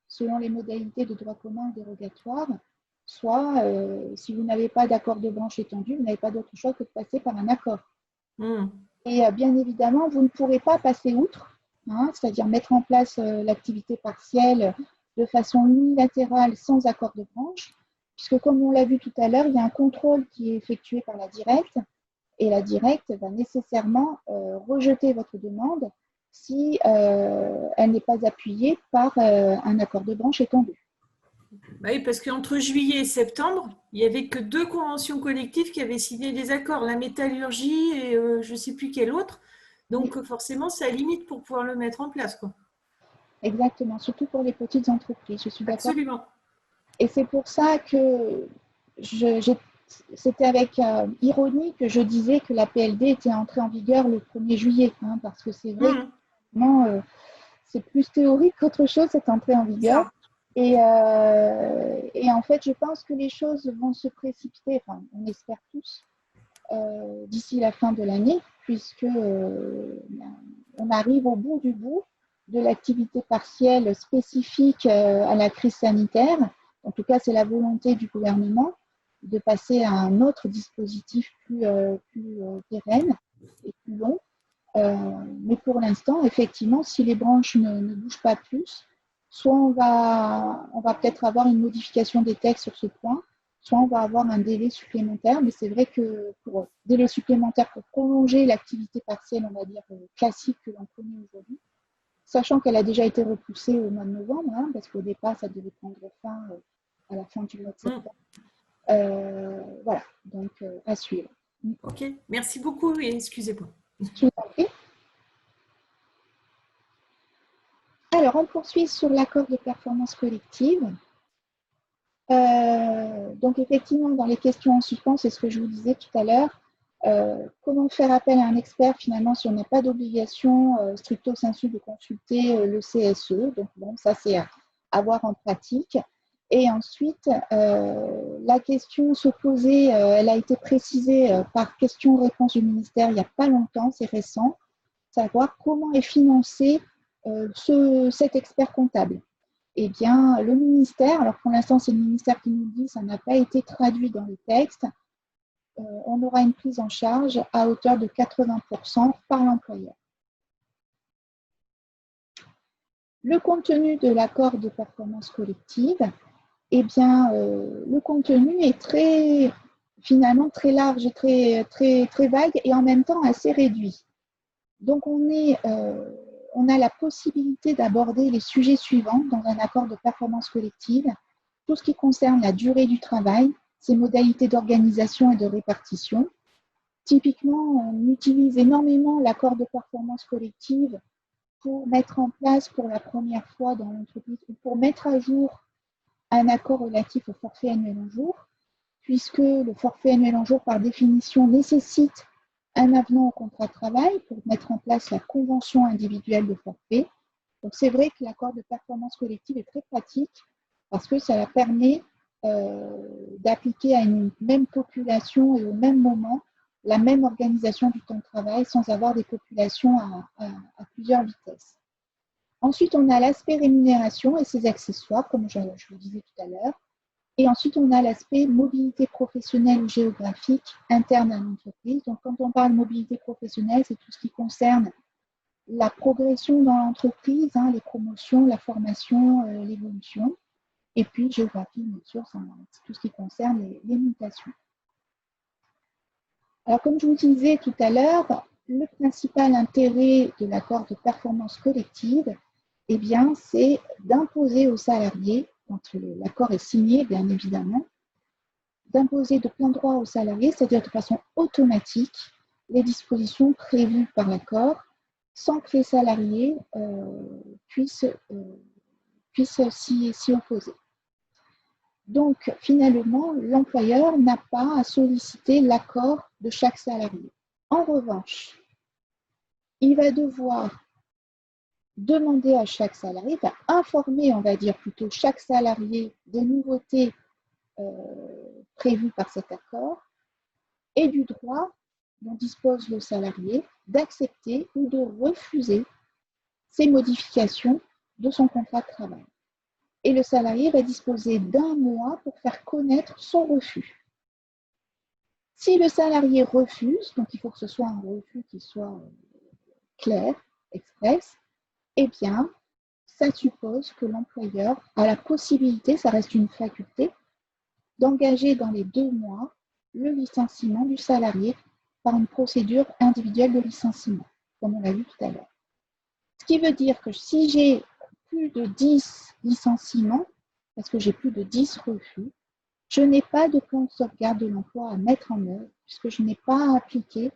selon les modalités de droit commun ou dérogatoire, soit, si vous n'avez pas d'accord de branche étendu, vous n'avez pas d'autre choix que de passer par un accord. Et bien évidemment, vous ne pourrez pas passer outre, hein, c'est-à-dire mettre en place l'activité partielle de façon unilatérale sans accord de branche, puisque comme on l'a vu tout à l'heure, il y a un contrôle qui est effectué par la directe, et la directe va nécessairement rejeter votre demande si elle n'est pas appuyée par un accord de branche étendu. Oui, parce qu'entre juillet et septembre, il n'y avait que 2 conventions collectives qui avaient signé des accords, la métallurgie et je ne sais plus quelle autre. Donc forcément, ça limite pour pouvoir le mettre en place, quoi. Exactement, surtout pour les petites entreprises, je suis d'accord. Absolument. Et c'est pour ça que c'était avec ironie que je disais que la PLD était entrée en vigueur le 1er juillet, hein, parce que c'est vrai que c'est plus théorique qu'autre chose, cette entrée en vigueur. Et en fait, je pense que les choses vont se précipiter, enfin, on espère tous, d'ici la fin de l'année, puisque on arrive au bout du bout de l'activité partielle spécifique à la crise sanitaire. En tout cas, c'est la volonté du gouvernement de passer à un autre dispositif plus pérenne et plus long. Mais pour l'instant, effectivement, si les branches ne bougent pas plus, soit on va peut-être avoir une modification des textes sur ce point, soit on va avoir un délai supplémentaire. Mais c'est vrai que pour délai supplémentaire pour prolonger l'activité partielle, on va dire classique que l'on connaît aujourd'hui, sachant qu'elle a déjà été repoussée au mois de novembre, hein, parce qu'au départ, ça devait prendre fin à la fin du mois de septembre. Voilà, donc à suivre. Ok, merci beaucoup et excusez-moi. Je vous en prie. Alors, on poursuit sur l'accord de performance collective. Donc, effectivement, dans les questions en suspens, c'est ce que je vous disais tout à l'heure. Comment faire appel à un expert finalement si on n'a pas d'obligation stricto sensu de consulter le CSE. Donc, bon, ça, c'est à voir en pratique. Et ensuite, la question se posait, elle a été précisée par question-réponse du ministère il n'y a pas longtemps, c'est récent, savoir comment est financé cet expert comptable. Eh bien, le ministère, alors pour l'instant c'est le ministère qui nous le dit, ça n'a pas été traduit dans les textes, on aura une prise en charge à hauteur de 80% par l'employeur. Le contenu de l'accord de performance collective, eh bien, le contenu est finalement très large, très vague et en même temps assez réduit. Donc, on a la possibilité d'aborder les sujets suivants dans un accord de performance collective. Tout ce qui concerne la durée du travail, ses modalités d'organisation et de répartition. Typiquement, on utilise énormément l'accord de performance collective pour mettre en place pour la première fois dans l'entreprise ou pour mettre à jour un accord relatif au forfait annuel en jour, puisque le forfait annuel en jour, par définition, nécessite un avenant au contrat de travail pour mettre en place la convention individuelle de forfait. Donc, c'est vrai que l'accord de performance collective est très pratique parce que ça permet d'appliquer à une même population et au même moment la même organisation du temps de travail sans avoir des populations à plusieurs vitesses. Ensuite, on a l'aspect rémunération et ses accessoires, comme je vous disais tout à l'heure. Et ensuite, on a l'aspect mobilité professionnelle ou géographique interne à l'entreprise. Donc, quand on parle mobilité professionnelle, c'est tout ce qui concerne la progression dans l'entreprise, hein, les promotions, la formation, l'évolution. Et puis, géographie, bien sûr, c'est tout ce qui concerne les mutations. Alors, comme je vous disais tout à l'heure, le principal intérêt de l'accord de performance collective, eh bien, c'est d'imposer aux salariés, quand l'accord est signé, bien évidemment, d'imposer de plein droit aux salariés, c'est-à-dire de façon automatique, les dispositions prévues par l'accord, sans que les salariés puissent s'y opposer. Donc, finalement, l'employeur n'a pas à solliciter l'accord de chaque salarié. En revanche, il va devoir demander à chaque salarié, informer, on va dire plutôt, chaque salarié des nouveautés prévues par cet accord et du droit dont dispose le salarié d'accepter ou de refuser ces modifications de son contrat de travail. Et le salarié va disposer d'1 mois pour faire connaître son refus. Si le salarié refuse, donc il faut que ce soit un refus qui soit clair, express, eh bien, ça suppose que l'employeur a la possibilité, ça reste une faculté, d'engager dans les 2 mois le licenciement du salarié par une procédure individuelle de licenciement, comme on l'a vu tout à l'heure. Ce qui veut dire que si j'ai plus de 10 licenciements, parce que j'ai plus de 10 refus, je n'ai pas de plan de sauvegarde de l'emploi à mettre en œuvre, puisque je n'ai pas appliqué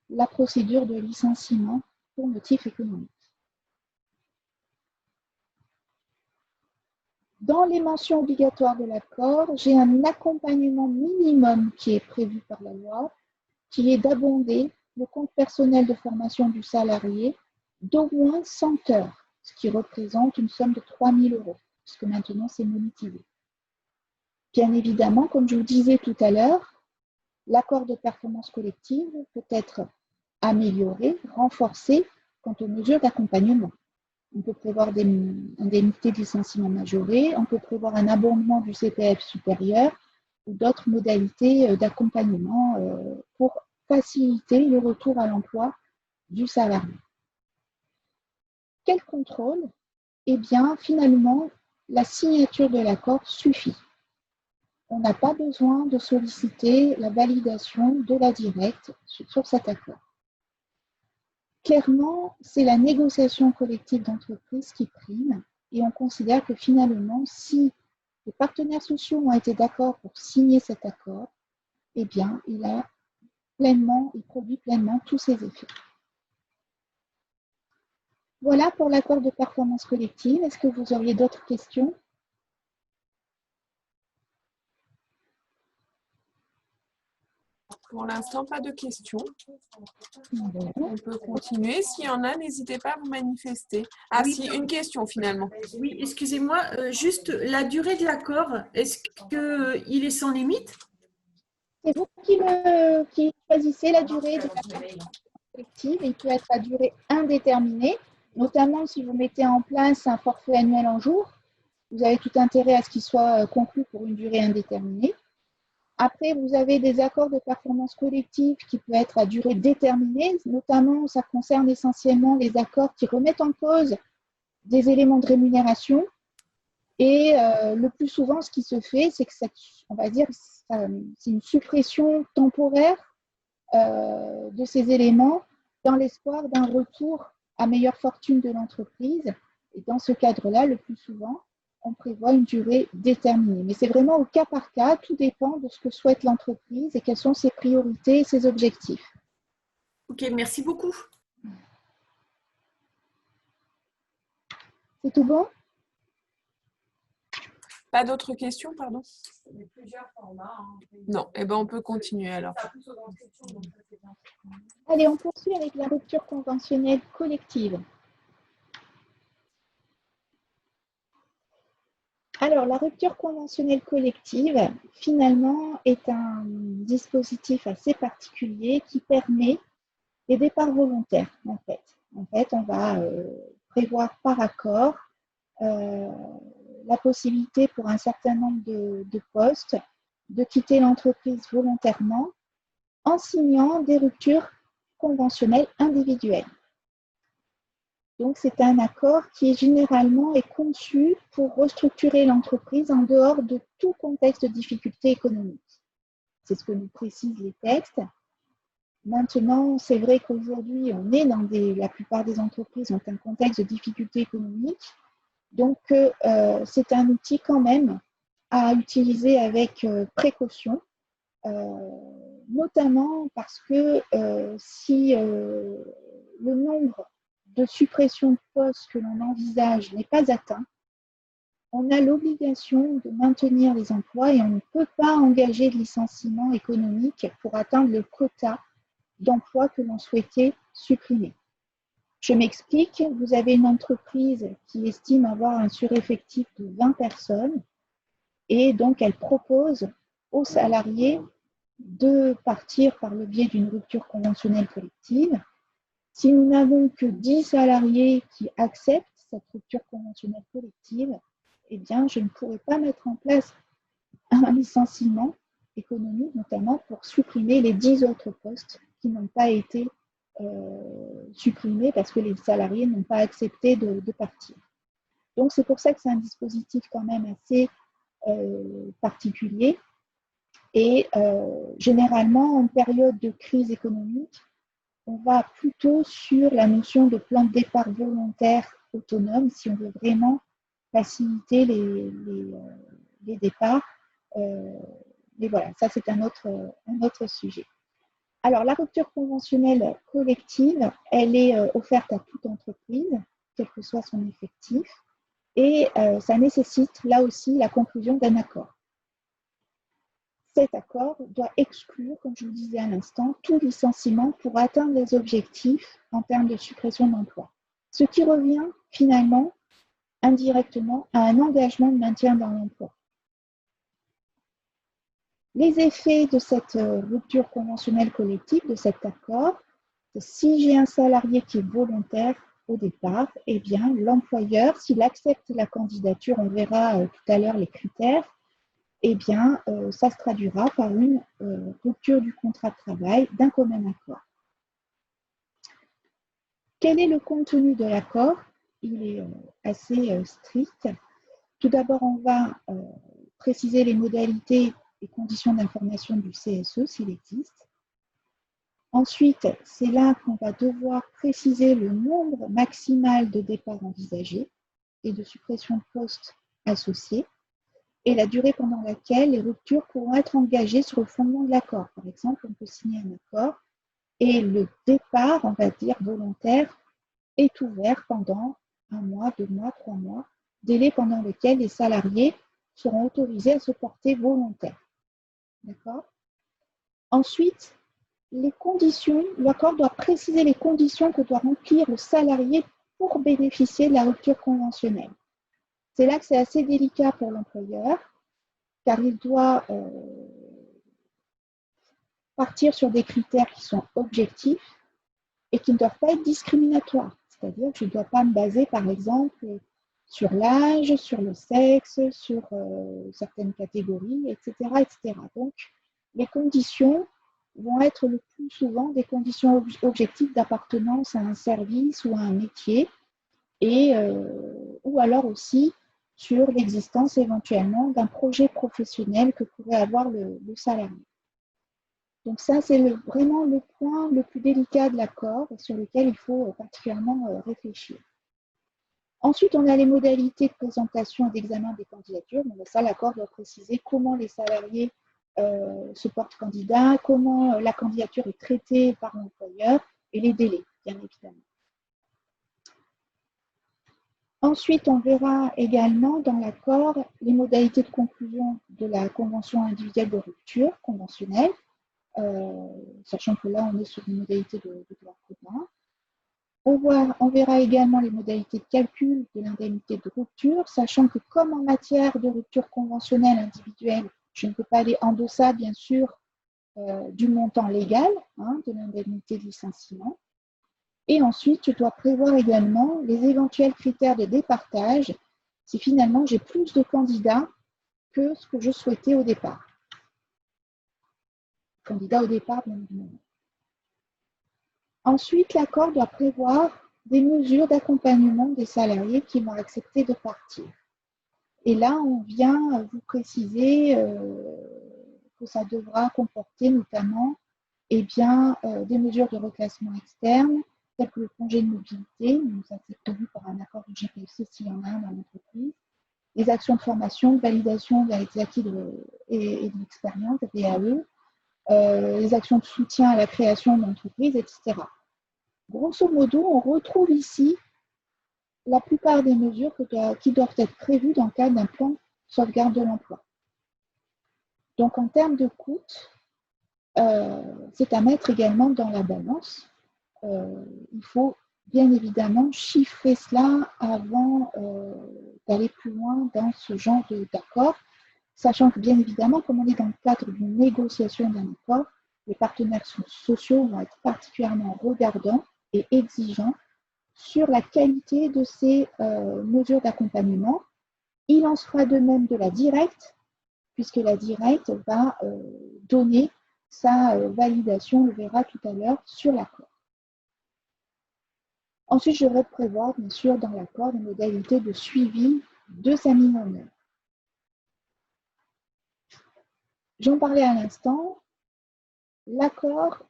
la procédure de licenciement pour motif économique. Dans les mentions obligatoires de l'accord, j'ai un accompagnement minimum qui est prévu par la loi, qui est d'abonder le compte personnel de formation du salarié d'au moins 100 heures, ce qui représente une somme de 3 000 €, puisque maintenant c'est monétisé. Bien évidemment, comme je vous disais tout à l'heure, l'accord de performance collective peut être amélioré, renforcé quant aux mesures d'accompagnement. On peut prévoir des indemnités de licenciement majorées, on peut prévoir un abondement du CPF supérieur ou d'autres modalités d'accompagnement pour faciliter le retour à l'emploi du salarié. Quel contrôle? Eh bien, finalement, la signature de l'accord suffit. On n'a pas besoin de solliciter la validation de la directe sur cet accord. Clairement, c'est la négociation collective d'entreprise qui prime et on considère que finalement, si les partenaires sociaux ont été d'accord pour signer cet accord, eh bien, il produit pleinement tous ses effets. Voilà pour l'accord de performance collective. Est-ce que vous auriez d'autres questions? Pour l'instant, pas de questions. On peut continuer. S'il y en a, n'hésitez pas à vous manifester. Ah oui, si, une question finalement. Oui, excusez-moi, juste la durée de l'accord, est-ce qu'il est sans limite? C'est vous qui choisissez la durée de l'accord collective. Il peut être à durée indéterminée, notamment si vous mettez en place un forfait annuel en jours. Vous avez tout intérêt à ce qu'il soit conclu pour une durée indéterminée. Après, vous avez des accords de performance collective qui peuvent être à durée déterminée, notamment ça concerne essentiellement les accords qui remettent en cause des éléments de rémunération. Et le plus souvent, ce qui se fait, c'est que on va dire, c'est une suppression temporaire de ces éléments dans l'espoir d'un retour à meilleure fortune de l'entreprise. Et dans ce cadre-là, le plus souvent, on prévoit une durée déterminée. Mais c'est vraiment au cas par cas, tout dépend de ce que souhaite l'entreprise et quelles sont ses priorités et ses objectifs. Ok, merci beaucoup. C'est tout bon? Pas d'autres questions, pardon? Il y a plusieurs formats. Non, eh ben on peut continuer alors. Allez, on poursuit avec la rupture conventionnelle collective. Alors, la rupture conventionnelle collective, finalement, est un dispositif assez particulier qui permet les départs volontaires, en fait. En fait, on va prévoir par accord la possibilité pour un certain nombre de postes de quitter l'entreprise volontairement en signant des ruptures conventionnelles individuelles. Donc, c'est un accord qui généralement est conçu pour restructurer l'entreprise en dehors de tout contexte de difficulté économique. C'est ce que nous précisent les textes. Maintenant, c'est vrai qu'aujourd'hui, on est dans la plupart des entreprises ont un contexte de difficulté économique. Donc, c'est un outil quand même à utiliser avec précaution, notamment parce que si le nombre de suppression de postes que l'on envisage n'est pas atteint, on a l'obligation de maintenir les emplois et on ne peut pas engager de licenciement économique pour atteindre le quota d'emplois que l'on souhaitait supprimer. Je m'explique, vous avez une entreprise qui estime avoir un sureffectif de 20 personnes et donc elle propose aux salariés de partir par le biais d'une rupture conventionnelle collective. Si nous n'avons que 10 salariés qui acceptent cette rupture conventionnelle collective, eh bien, je ne pourrai pas mettre en place un licenciement économique, notamment pour supprimer les 10 autres postes qui n'ont pas été supprimés parce que les salariés n'ont pas accepté de partir. Donc, c'est pour ça que c'est un dispositif quand même assez particulier. Et généralement, en période de crise économique, on va plutôt sur la notion de plan de départ volontaire autonome si on veut vraiment faciliter les départs. Mais voilà, ça c'est un autre sujet. Alors, la rupture conventionnelle collective, elle est offerte à toute entreprise, quel que soit son effectif, et ça nécessite là aussi la conclusion d'un accord. Cet accord doit exclure, comme je vous disais à l'instant, tout licenciement pour atteindre les objectifs en termes de suppression d'emploi. Ce qui revient finalement indirectement à un engagement de maintien dans l'emploi. Les effets de cette rupture conventionnelle collective, de cet accord, si j'ai un salarié qui est volontaire au départ, eh bien l'employeur, s'il accepte la candidature, on verra tout à l'heure les critères, eh bien, ça se traduira par une rupture du contrat de travail d'un commun accord. Quel est le contenu de l'accord? Il est assez strict. Tout d'abord, on va préciser les modalités et conditions d'information du CSE, s'il existe. Ensuite, c'est là qu'on va devoir préciser le nombre maximal de départs envisagés et de suppression de postes associés, et la durée pendant laquelle les ruptures pourront être engagées sur le fondement de l'accord. Par exemple, on peut signer un accord et le départ, on va dire volontaire, est ouvert pendant 1 mois, 2 mois, 3 mois, délai pendant lequel les salariés seront autorisés à se porter volontaires. D'accord? Ensuite, les conditions, l'accord doit préciser les conditions que doit remplir le salarié pour bénéficier de la rupture conventionnelle. C'est là que c'est assez délicat pour l'employeur, car il doit partir sur des critères qui sont objectifs et qui ne doivent pas être discriminatoires. C'est-à-dire que je ne dois pas me baser, par exemple, sur l'âge, sur le sexe, sur certaines catégories, etc., etc. Donc, les conditions vont être le plus souvent des conditions objectives d'appartenance à un service ou à un métier, et, ou alors aussi sur l'existence éventuellement d'un projet professionnel que pourrait avoir le salarié. Donc ça, c'est vraiment le point le plus délicat de l'accord sur lequel il faut particulièrement réfléchir. Ensuite, on a les modalités de présentation et d'examen des candidatures. Donc ça, l'accord doit préciser comment les salariés se portent candidats, comment la candidature est traitée par l'employeur et les délais, bien évidemment. Ensuite, on verra également dans l'accord les modalités de conclusion de la convention individuelle de rupture conventionnelle, sachant que là, on est sur une modalité de droit commun. On verra également les modalités de calcul de l'indemnité de rupture, sachant que comme en matière de rupture conventionnelle individuelle, je ne peux pas aller en deçà, bien sûr, du montant légal de l'indemnité de licenciement. Et ensuite, je dois prévoir également les éventuels critères de départage si finalement j'ai plus de candidats que ce que je souhaitais au départ. Candidats au départ, bien évidemment. Ensuite, l'accord doit prévoir des mesures d'accompagnement des salariés qui vont accepter de partir. Et là, on vient vous préciser que ça devra comporter notamment des mesures de reclassement externe, telles que le congé de mobilité, ça c'est prévu par un accord du GPC s'il y en a un dans l'entreprise, les actions de formation, de validation des acquis et de l'expérience, des VAE, les actions de soutien à la création d'entreprises, etc. Grosso modo, on retrouve ici la plupart des mesures qui doivent être prévues dans le cadre d'un plan de sauvegarde de l'emploi. Donc, en termes de coûts, c'est à mettre également dans la balance. Il faut bien évidemment chiffrer cela avant d'aller plus loin dans ce genre d'accord, sachant que bien évidemment, comme on est dans le cadre d'une négociation d'un accord, les partenaires sociaux vont être particulièrement regardants et exigeants sur la qualité de ces mesures d'accompagnement. Il en sera de même de la directe, puisque la directe va donner sa validation, on le verra tout à l'heure, sur l'accord. Ensuite, je devrais prévoir, bien sûr, dans l'accord, des modalités de suivi de sa mise en œuvre. J'en parlais à l'instant, l'accord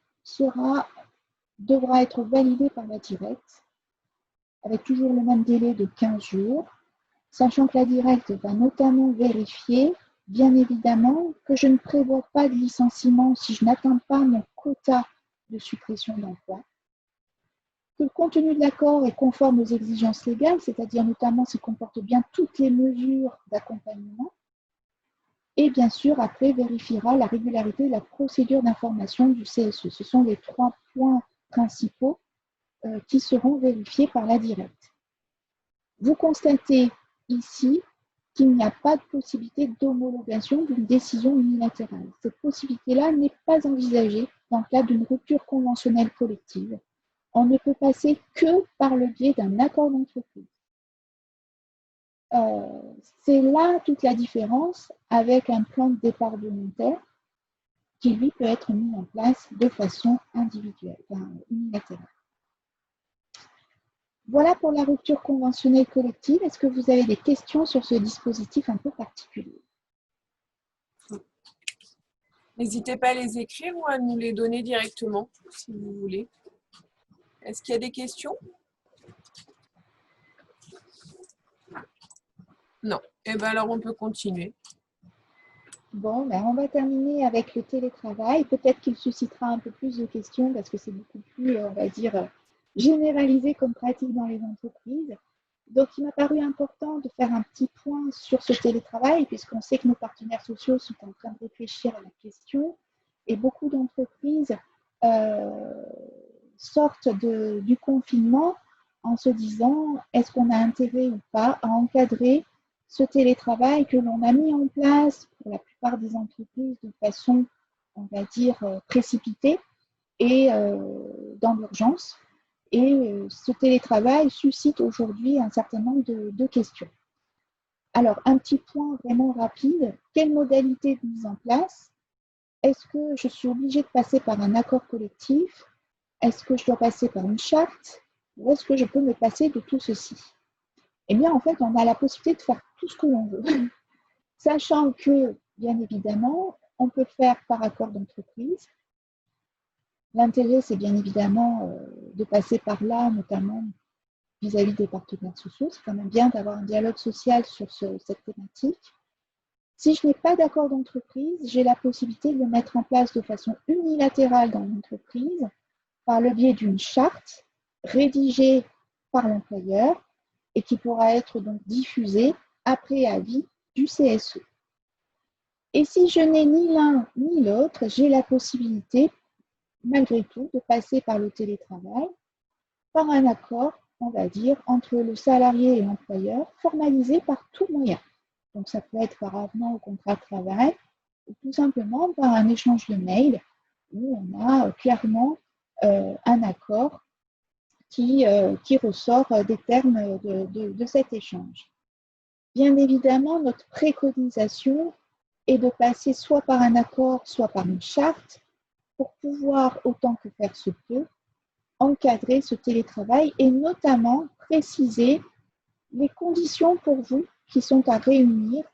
devra être validé par la directe, avec toujours le même délai de 15 jours, sachant que la directe va notamment vérifier, bien évidemment, que je ne prévois pas de licenciement si je n'atteins pas mon quota de suppression d'emploi, que le contenu de l'accord est conforme aux exigences légales, c'est-à-dire notamment s'il comporte bien toutes les mesures d'accompagnement, et bien sûr, après, vérifiera la régularité de la procédure d'information du CSE. Ce sont les 3 points principaux qui seront vérifiés par la directe. Vous constatez ici qu'il n'y a pas de possibilité d'homologation d'une décision unilatérale. Cette possibilité-là n'est pas envisagée dans le cadre d'une rupture conventionnelle collective. On ne peut passer que par le biais d'un accord d'entreprise. C'est là toute la différence avec un plan de départ volontaire qui, lui, peut être mis en place de façon individuelle, unilatérale. Voilà pour la rupture conventionnelle collective. Est-ce que vous avez des questions sur ce dispositif un peu particulier? N'hésitez pas à les écrire ou à nous les donner directement, si vous voulez. Est-ce qu'il y a des questions? Non. Eh bien alors, on peut continuer. Bon, ben on va terminer avec le télétravail. Peut-être qu'il suscitera un peu plus de questions parce que c'est beaucoup plus, on va dire, généralisé comme pratique dans les entreprises. Donc, il m'a paru important de faire un petit point sur ce télétravail puisqu'on sait que nos partenaires sociaux sont en train de réfléchir à la question et beaucoup d'entreprises sortent du confinement en se disant est-ce qu'on a intérêt ou pas à encadrer ce télétravail que l'on a mis en place pour la plupart des entreprises de façon, on va dire, précipitée et dans l'urgence. Et ce télétravail suscite aujourd'hui un certain nombre de questions. Alors, un petit point vraiment rapide. Quelle modalité de mise en place? Est-ce que je suis obligée de passer par un accord collectif? Est-ce que je dois passer par une charte? Ou est-ce que je peux me passer de tout ceci? Eh bien, en fait, on a la possibilité de faire tout ce que l'on veut. Sachant que, bien évidemment, on peut faire par accord d'entreprise. L'intérêt, c'est bien évidemment de passer par là, notamment vis-à-vis des partenaires sociaux. C'est quand même bien d'avoir un dialogue social sur cette thématique. Si je n'ai pas d'accord d'entreprise, j'ai la possibilité de le mettre en place de façon unilatérale dans l'entreprise par le biais d'une charte rédigée par l'employeur et qui pourra être donc diffusée après avis du CSE. Et si je n'ai ni l'un ni l'autre, j'ai la possibilité, malgré tout, de passer par le télétravail, par un accord, on va dire, entre le salarié et l'employeur, formalisé par tout moyen. Donc ça peut être par avenant au contrat de travail, ou tout simplement par un échange de mails, où on a clairement un accord qui ressort des termes de cet échange. Bien évidemment, notre préconisation est de passer soit par un accord, soit par une charte, pour pouvoir, autant que faire se peut, encadrer ce télétravail et notamment préciser les conditions pour vous qui sont à réunir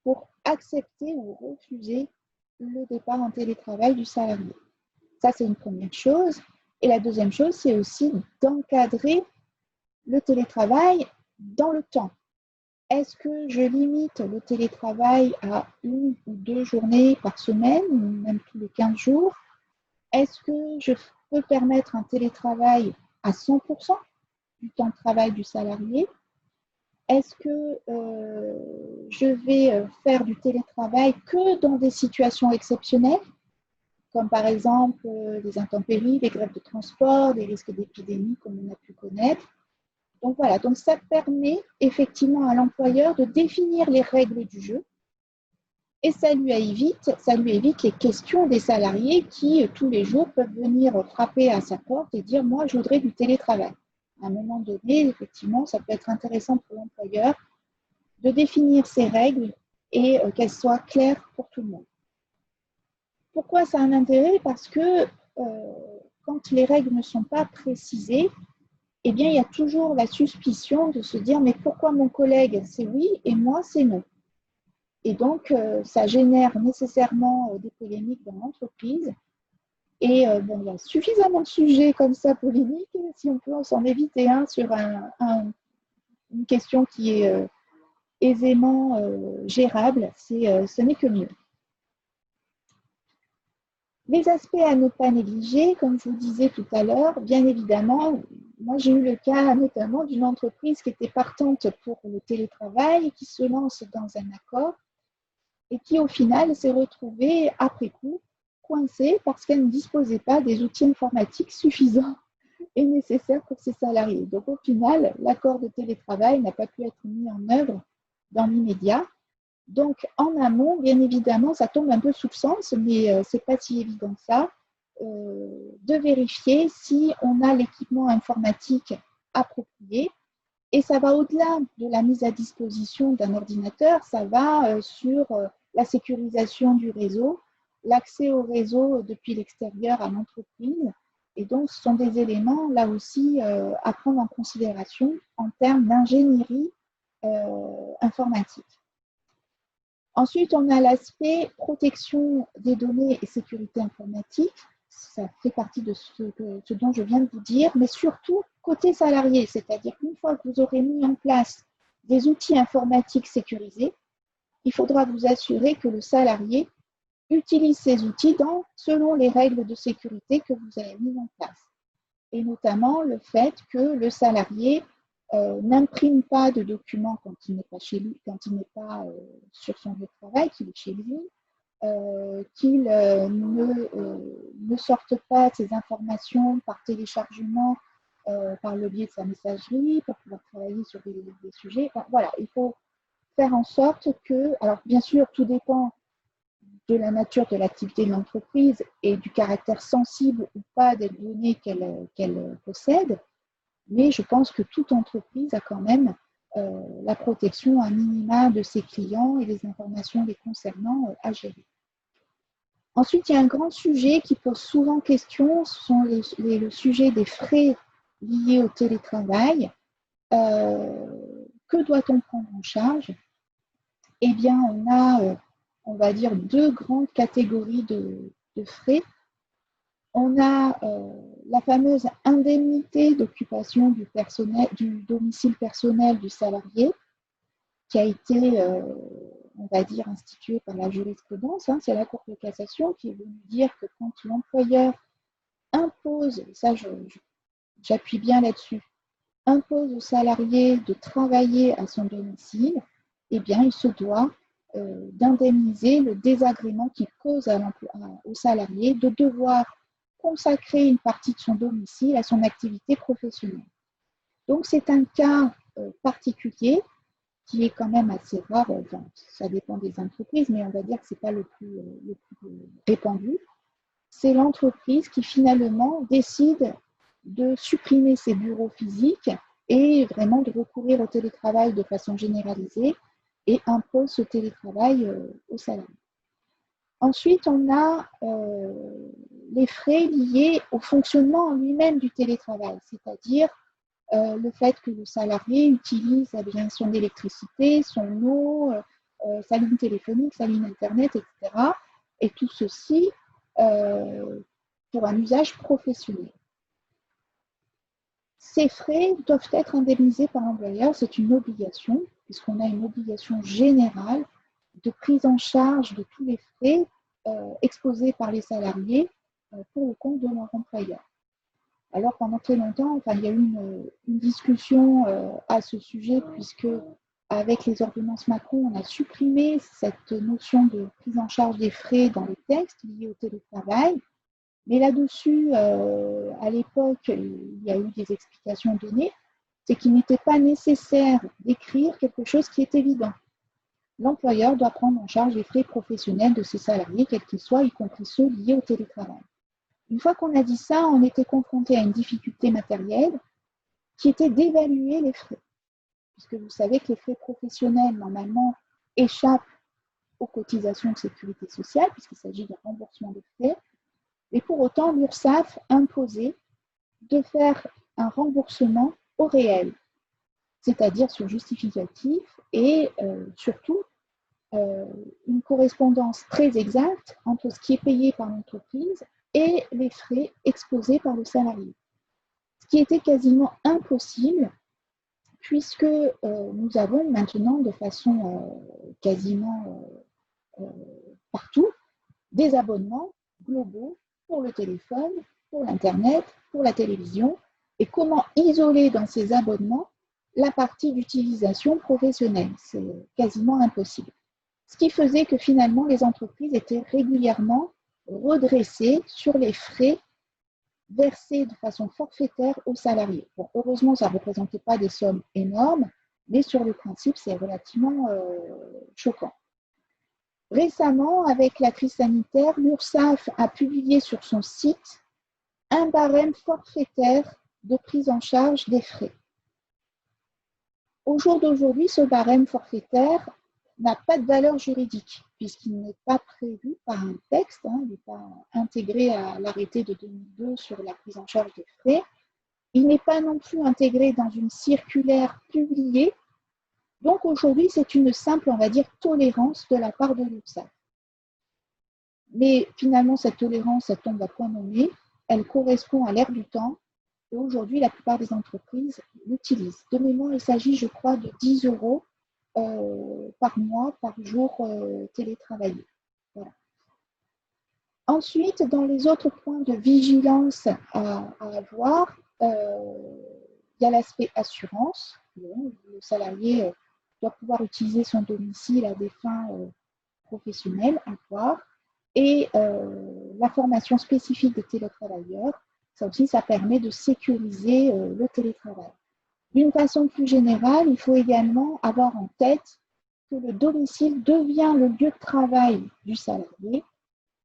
pour accepter ou refuser le départ en télétravail du salarié. Ça, c'est une première chose. Et la deuxième chose, c'est aussi d'encadrer le télétravail dans le temps. Est-ce que je limite le télétravail à 1 ou 2 journées par semaine, ou même tous les 15 jours? Est-ce que je peux permettre un télétravail à 100% du temps de travail du salarié? Est-ce que je vais faire du télétravail que dans des situations exceptionnelles, comme par exemple les intempéries, les grèves de transport, des risques d'épidémie comme on a pu connaître. Donc voilà, donc ça permet effectivement à l'employeur de définir les règles du jeu et ça lui évite les questions des salariés qui, tous les jours, peuvent venir frapper à sa porte et dire « moi, je voudrais du télétravail ». À un moment donné, effectivement, ça peut être intéressant pour l'employeur de définir ces règles et qu'elles soient claires pour tout le monde. Pourquoi ça a un intérêt? Parce que quand les règles ne sont pas précisées, eh bien, il y a toujours la suspicion de se dire « mais pourquoi mon collègue c'est oui et moi c'est non ?» Et donc, ça génère nécessairement des polémiques dans l'entreprise. Et bon, il y a suffisamment de sujets comme ça polémiques, si on peut s'en éviter un sur une question qui est aisément gérable, ce n'est que mieux. Les aspects à ne pas négliger, comme je vous disais tout à l'heure, bien évidemment, moi j'ai eu le cas notamment d'une entreprise qui était partante pour le télétravail, qui se lance dans un accord et qui au final s'est retrouvée après coup coincée parce qu'elle ne disposait pas des outils informatiques suffisants et nécessaires pour ses salariés. Donc au final, l'accord de télétravail n'a pas pu être mis en œuvre dans l'immédiat. Donc, en amont, bien évidemment, ça tombe un peu sous le sens, mais ce n'est pas si évident que ça, de vérifier si on a l'équipement informatique approprié. Et ça va au-delà de la mise à disposition d'un ordinateur, ça va sur la sécurisation du réseau, l'accès au réseau depuis l'extérieur à l'entreprise. Et donc, ce sont des éléments, là aussi, à prendre en considération en termes d'ingénierie informatique. Ensuite, on a l'aspect protection des données et sécurité informatique. Ça fait partie de ce dont je viens de vous dire, mais surtout côté salarié, c'est-à-dire qu'une fois que vous aurez mis en place des outils informatiques sécurisés, il faudra vous assurer que le salarié utilise ces outils selon les règles de sécurité que vous avez mises en place. Et notamment le fait que le salarié n'imprime pas de documents quand il n'est pas chez lui, quand il n'est pas sur son lieu de travail, qu'il est chez lui, qu'il ne sorte pas ses informations par téléchargement par le biais de sa messagerie pour pouvoir travailler sur des sujets. Enfin, voilà, il faut faire en sorte que, alors bien sûr, tout dépend de la nature de l'activité de l'entreprise et du caractère sensible ou pas des données qu'elle possède, mais je pense que toute entreprise a quand même la protection à minima de ses clients et des informations les concernant à gérer. Ensuite, il y a un grand sujet qui pose souvent question, ce sont le sujet des frais liés au télétravail. Que doit-on prendre en charge? Eh bien, on a, on va dire, deux grandes catégories de frais. On a la fameuse indemnité d'occupation du domicile personnel du salarié, qui a été, on va dire, instituée par la jurisprudence. C'est la Cour de cassation qui est venue dire que quand l'employeur impose, ça j'appuie bien là-dessus, impose au salarié de travailler à son domicile, eh bien, il se doit d'indemniser le désagrément qu'il cause au salarié de devoir consacrer une partie de son domicile à son activité professionnelle. Donc, c'est un cas particulier qui est quand même assez rare. Enfin, ça dépend des entreprises, mais on va dire que ce n'est pas le plus répandu. C'est l'entreprise qui finalement décide de supprimer ses bureaux physiques et vraiment de recourir au télétravail de façon généralisée et impose ce télétravail aux salariés. Ensuite, on a les frais liés au fonctionnement en lui-même du télétravail, c'est-à-dire le fait que le salarié utilise bien son électricité, son eau, sa ligne téléphonique, sa ligne Internet, etc. Et tout ceci pour un usage professionnel. Ces frais doivent être indemnisés par l'employeur, c'est une obligation, puisqu'on a une obligation générale de prise en charge de tous les frais exposés par les salariés pour le compte de leur employeur. Alors pendant très longtemps, il y a eu une discussion à ce sujet, puisque avec les ordonnances Macron, on a supprimé cette notion de prise en charge des frais dans les textes liés au télétravail. Mais là-dessus, à l'époque, il y a eu des explications données, c'est qu'il n'était pas nécessaire d'écrire quelque chose qui est évident. L'employeur doit prendre en charge les frais professionnels de ses salariés, quels qu'ils soient, y compris ceux liés au télétravail. Une fois qu'on a dit ça, on était confronté à une difficulté matérielle qui était d'évaluer les frais. Puisque vous savez que les frais professionnels, normalement, échappent aux cotisations de sécurité sociale, puisqu'il s'agit d'un remboursement de frais. Et pour autant, l'URSSAF imposait de faire un remboursement au réel, c'est-à-dire sur justificatif et surtout une correspondance très exacte entre ce qui est payé par l'entreprise et les frais exposés par le salarié. Ce qui était quasiment impossible puisque nous avons maintenant de façon quasiment partout des abonnements globaux pour le téléphone, pour l'Internet, pour la télévision, et comment isoler dans ces abonnements la partie d'utilisation professionnelle. C'est quasiment impossible. Ce qui faisait que finalement, les entreprises étaient régulièrement redressées sur les frais versés de façon forfaitaire aux salariés. Bon, heureusement, ça ne représentait pas des sommes énormes, mais sur le principe, c'est relativement choquant. Récemment, avec la crise sanitaire, l'URSSAF a publié sur son site un barème forfaitaire de prise en charge des frais. Au jour d'aujourd'hui, ce barème forfaitaire n'a pas de valeur juridique, puisqu'il n'est pas prévu par un texte, il n'est pas intégré à l'arrêté de 2002 sur la prise en charge des frais. Il n'est pas non plus intégré dans une circulaire publiée. Donc aujourd'hui, c'est une simple, on va dire, tolérance de la part de l'URSSAF. Mais finalement, cette tolérance, elle tombe à point nommé, elle correspond à l'ère du temps, et aujourd'hui, la plupart des entreprises l'utilisent. De mémoire, il s'agit, je crois, de 10 € par mois, par jour télétravaillé. Voilà. Ensuite, dans les autres points de vigilance à avoir, il y a l'aspect assurance. Le salarié doit pouvoir utiliser son domicile à des fins professionnelles, à voir. Et la formation spécifique des télétravailleurs, ça aussi, ça permet de sécuriser le télétravail. D'une façon plus générale, il faut également avoir en tête que le domicile devient le lieu de travail du salarié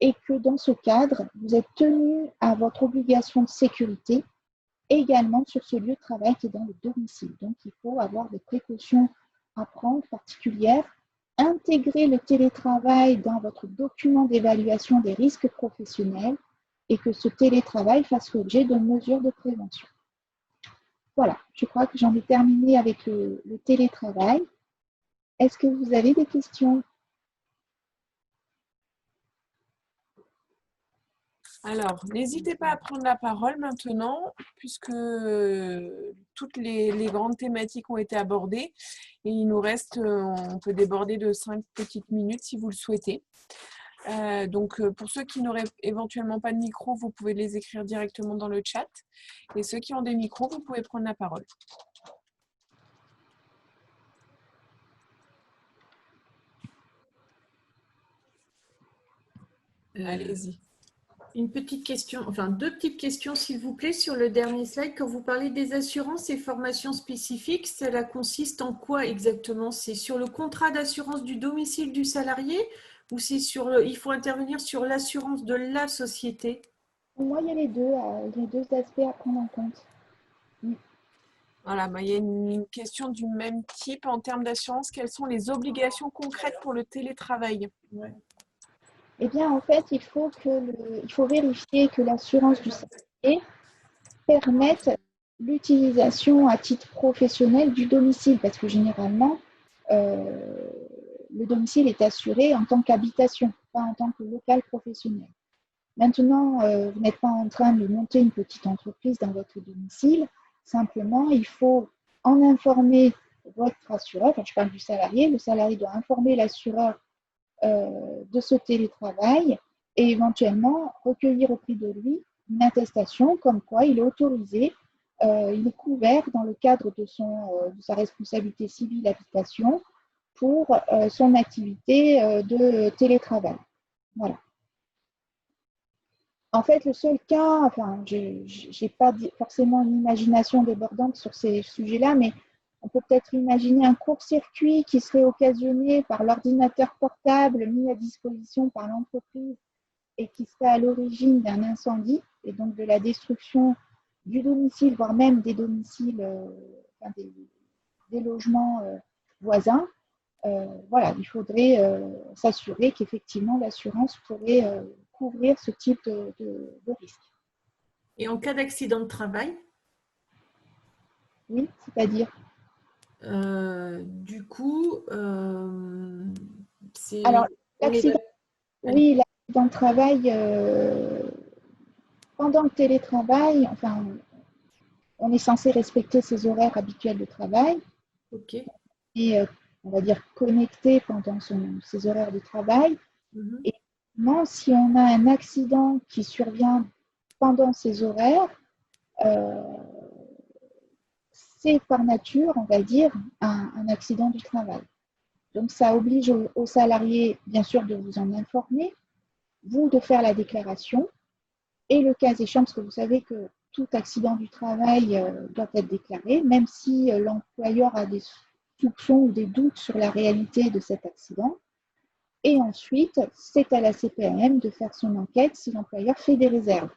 et que dans ce cadre, vous êtes tenu à votre obligation de sécurité également sur ce lieu de travail qui est dans le domicile. Donc, il faut avoir des précautions à prendre particulières, intégrer le télétravail dans votre document d'évaluation des risques professionnels et que ce télétravail fasse l'objet de mesures de prévention. Voilà, je crois que j'en ai terminé avec le télétravail. Est-ce que vous avez des questions? Alors, n'hésitez pas à prendre la parole maintenant, puisque toutes les grandes thématiques ont été abordées. Et il nous reste, on peut déborder de 5 petites minutes si vous le souhaitez. Donc, pour ceux qui n'auraient éventuellement pas de micro, vous pouvez les écrire directement dans le chat. Et ceux qui ont des micros, vous pouvez prendre la parole. Allez-y. Une petite question, enfin 2 petites questions s'il vous plaît sur le dernier slide. Quand vous parlez des assurances et formations spécifiques, cela consiste en quoi exactement? C'est sur le contrat d'assurance du domicile du salarié ou c'est sur il faut intervenir sur l'assurance de la société? Pour moi, il y a les deux aspects à prendre en compte. Voilà, il y a une question du même type en termes d'assurance. Quelles sont les obligations concrètes pour le télétravail? Eh bien, en fait, il faut vérifier que l'assurance du salarié permette l'utilisation à titre professionnel du domicile, parce que généralement, le domicile est assuré en tant qu'habitation, pas en tant que local professionnel. Maintenant, vous n'êtes pas en train de monter une petite entreprise dans votre domicile, simplement, il faut en informer votre assureur, quand je parle du salarié, le salarié doit informer l'assureur de ce télétravail et éventuellement recueillir auprès de lui une attestation comme quoi il est autorisé, il est couvert dans le cadre de sa responsabilité civile habitation pour son activité de télétravail. Voilà. En fait, le seul cas, enfin, je n'ai pas forcément une imagination débordante sur ces sujets-là, mais on peut peut-être imaginer un court-circuit qui serait occasionné par l'ordinateur portable mis à disposition par l'entreprise et qui serait à l'origine d'un incendie et donc de la destruction du domicile, voire même des domiciles, enfin, des logements voisins. Voilà, il faudrait s'assurer qu'effectivement l'assurance pourrait couvrir ce type de risque. Et en cas d'accident de travail? Oui, c'est-à-dire du coup, c'est… Alors, l'accident de travail, pendant le télétravail, enfin, on est censé respecter ses horaires habituels de travail. Ok. Et on va dire connecté pendant ses horaires de travail. Et non, si on a un accident qui survient pendant ces horaires, c'est par nature, on va dire, un accident du travail. Donc, ça oblige aux salariés, bien sûr, de vous en informer, vous de faire la déclaration, et le cas échéant, parce que vous savez que tout accident du travail doit être déclaré, même si l'employeur a des soupçons ou des doutes sur la réalité de cet accident. Et ensuite, c'est à la CPAM de faire son enquête si l'employeur fait des réserves.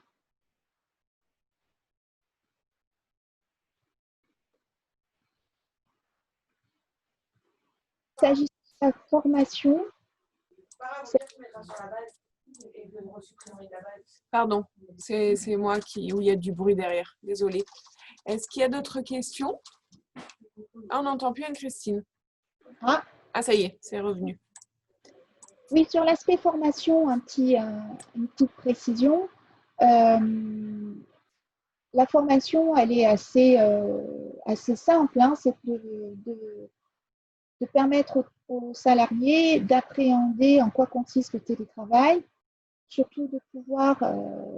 S'agissant de la formation, pardon, c'est moi où il y a du bruit derrière, désolée. Est-ce qu'il y a d'autres questions? Ah, on n'entend plus Anne-Christine. Ah, ça y est, c'est revenu. Oui, sur l'aspect formation, une petite précision. La formation, elle est assez simple. Hein, c'est de permettre aux salariés d'appréhender en quoi consiste le télétravail, surtout de pouvoir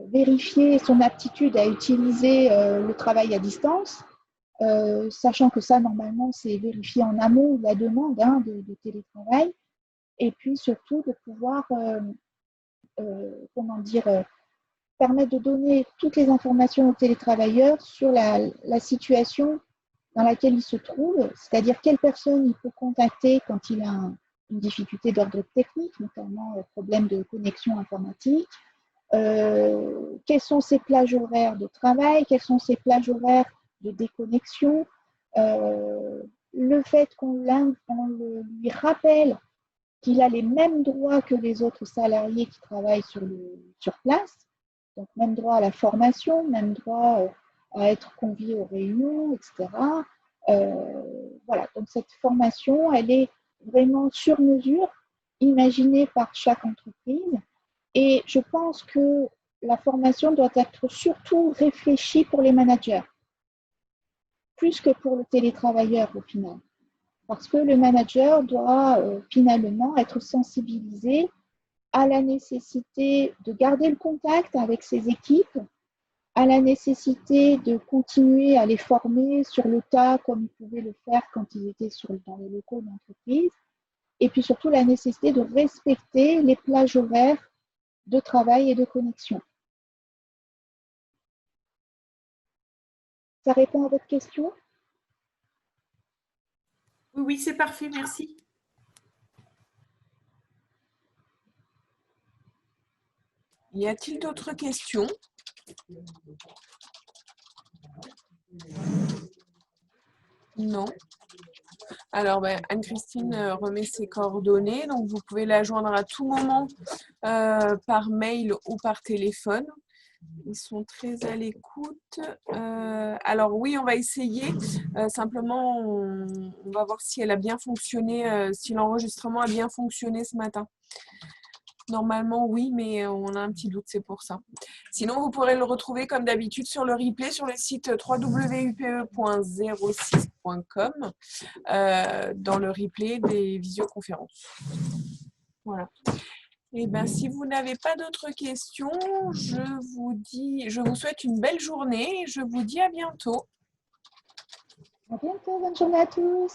vérifier son aptitude à utiliser le travail à distance, sachant que ça, normalement, c'est vérifié en amont de la demande de télétravail, et puis surtout de pouvoir permettre de donner toutes les informations aux télétravailleurs sur la situation dans laquelle il se trouve, c'est-à-dire quelle personne il peut contacter quand il a une difficulté d'ordre technique, notamment problème de connexion informatique, quelles sont ses plages horaires de travail, quelles sont ses plages horaires de déconnexion, le fait qu'on lui rappelle qu'il a les mêmes droits que les autres salariés qui travaillent sur place, donc même droit à la formation, même droit à être convié aux réunions, etc. Voilà, donc cette formation, elle est vraiment sur mesure, imaginée par chaque entreprise. Et je pense que la formation doit être surtout réfléchie pour les managers, plus que pour le télétravailleur au final. Parce que le manager doit finalement être sensibilisé à la nécessité de garder le contact avec ses équipes, à la nécessité de continuer à les former sur le tas comme ils pouvaient le faire quand ils étaient dans les locaux d'entreprise, et puis surtout la nécessité de respecter les plages horaires de travail et de connexion. Ça répond à votre question? Oui, c'est parfait, merci. Y a-t-il d'autres questions? Non. Alors, Anne-Christine remet ses coordonnées, donc vous pouvez la joindre à tout moment par mail ou par téléphone. Ils sont très à l'écoute. Alors oui, on va essayer. Simplement, on va voir si elle a bien fonctionné, si l'enregistrement a bien fonctionné ce matin. Normalement, oui, mais on a un petit doute, c'est pour ça. Sinon, vous pourrez le retrouver comme d'habitude sur le replay sur le site www.upe.06.com dans le replay des visioconférences. Voilà. Et si vous n'avez pas d'autres questions, je vous souhaite une belle journée et je vous dis à bientôt. À bientôt, bonne journée à tous.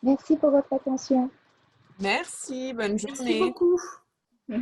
Merci pour votre attention. Merci, bonne journée. Merci beaucoup.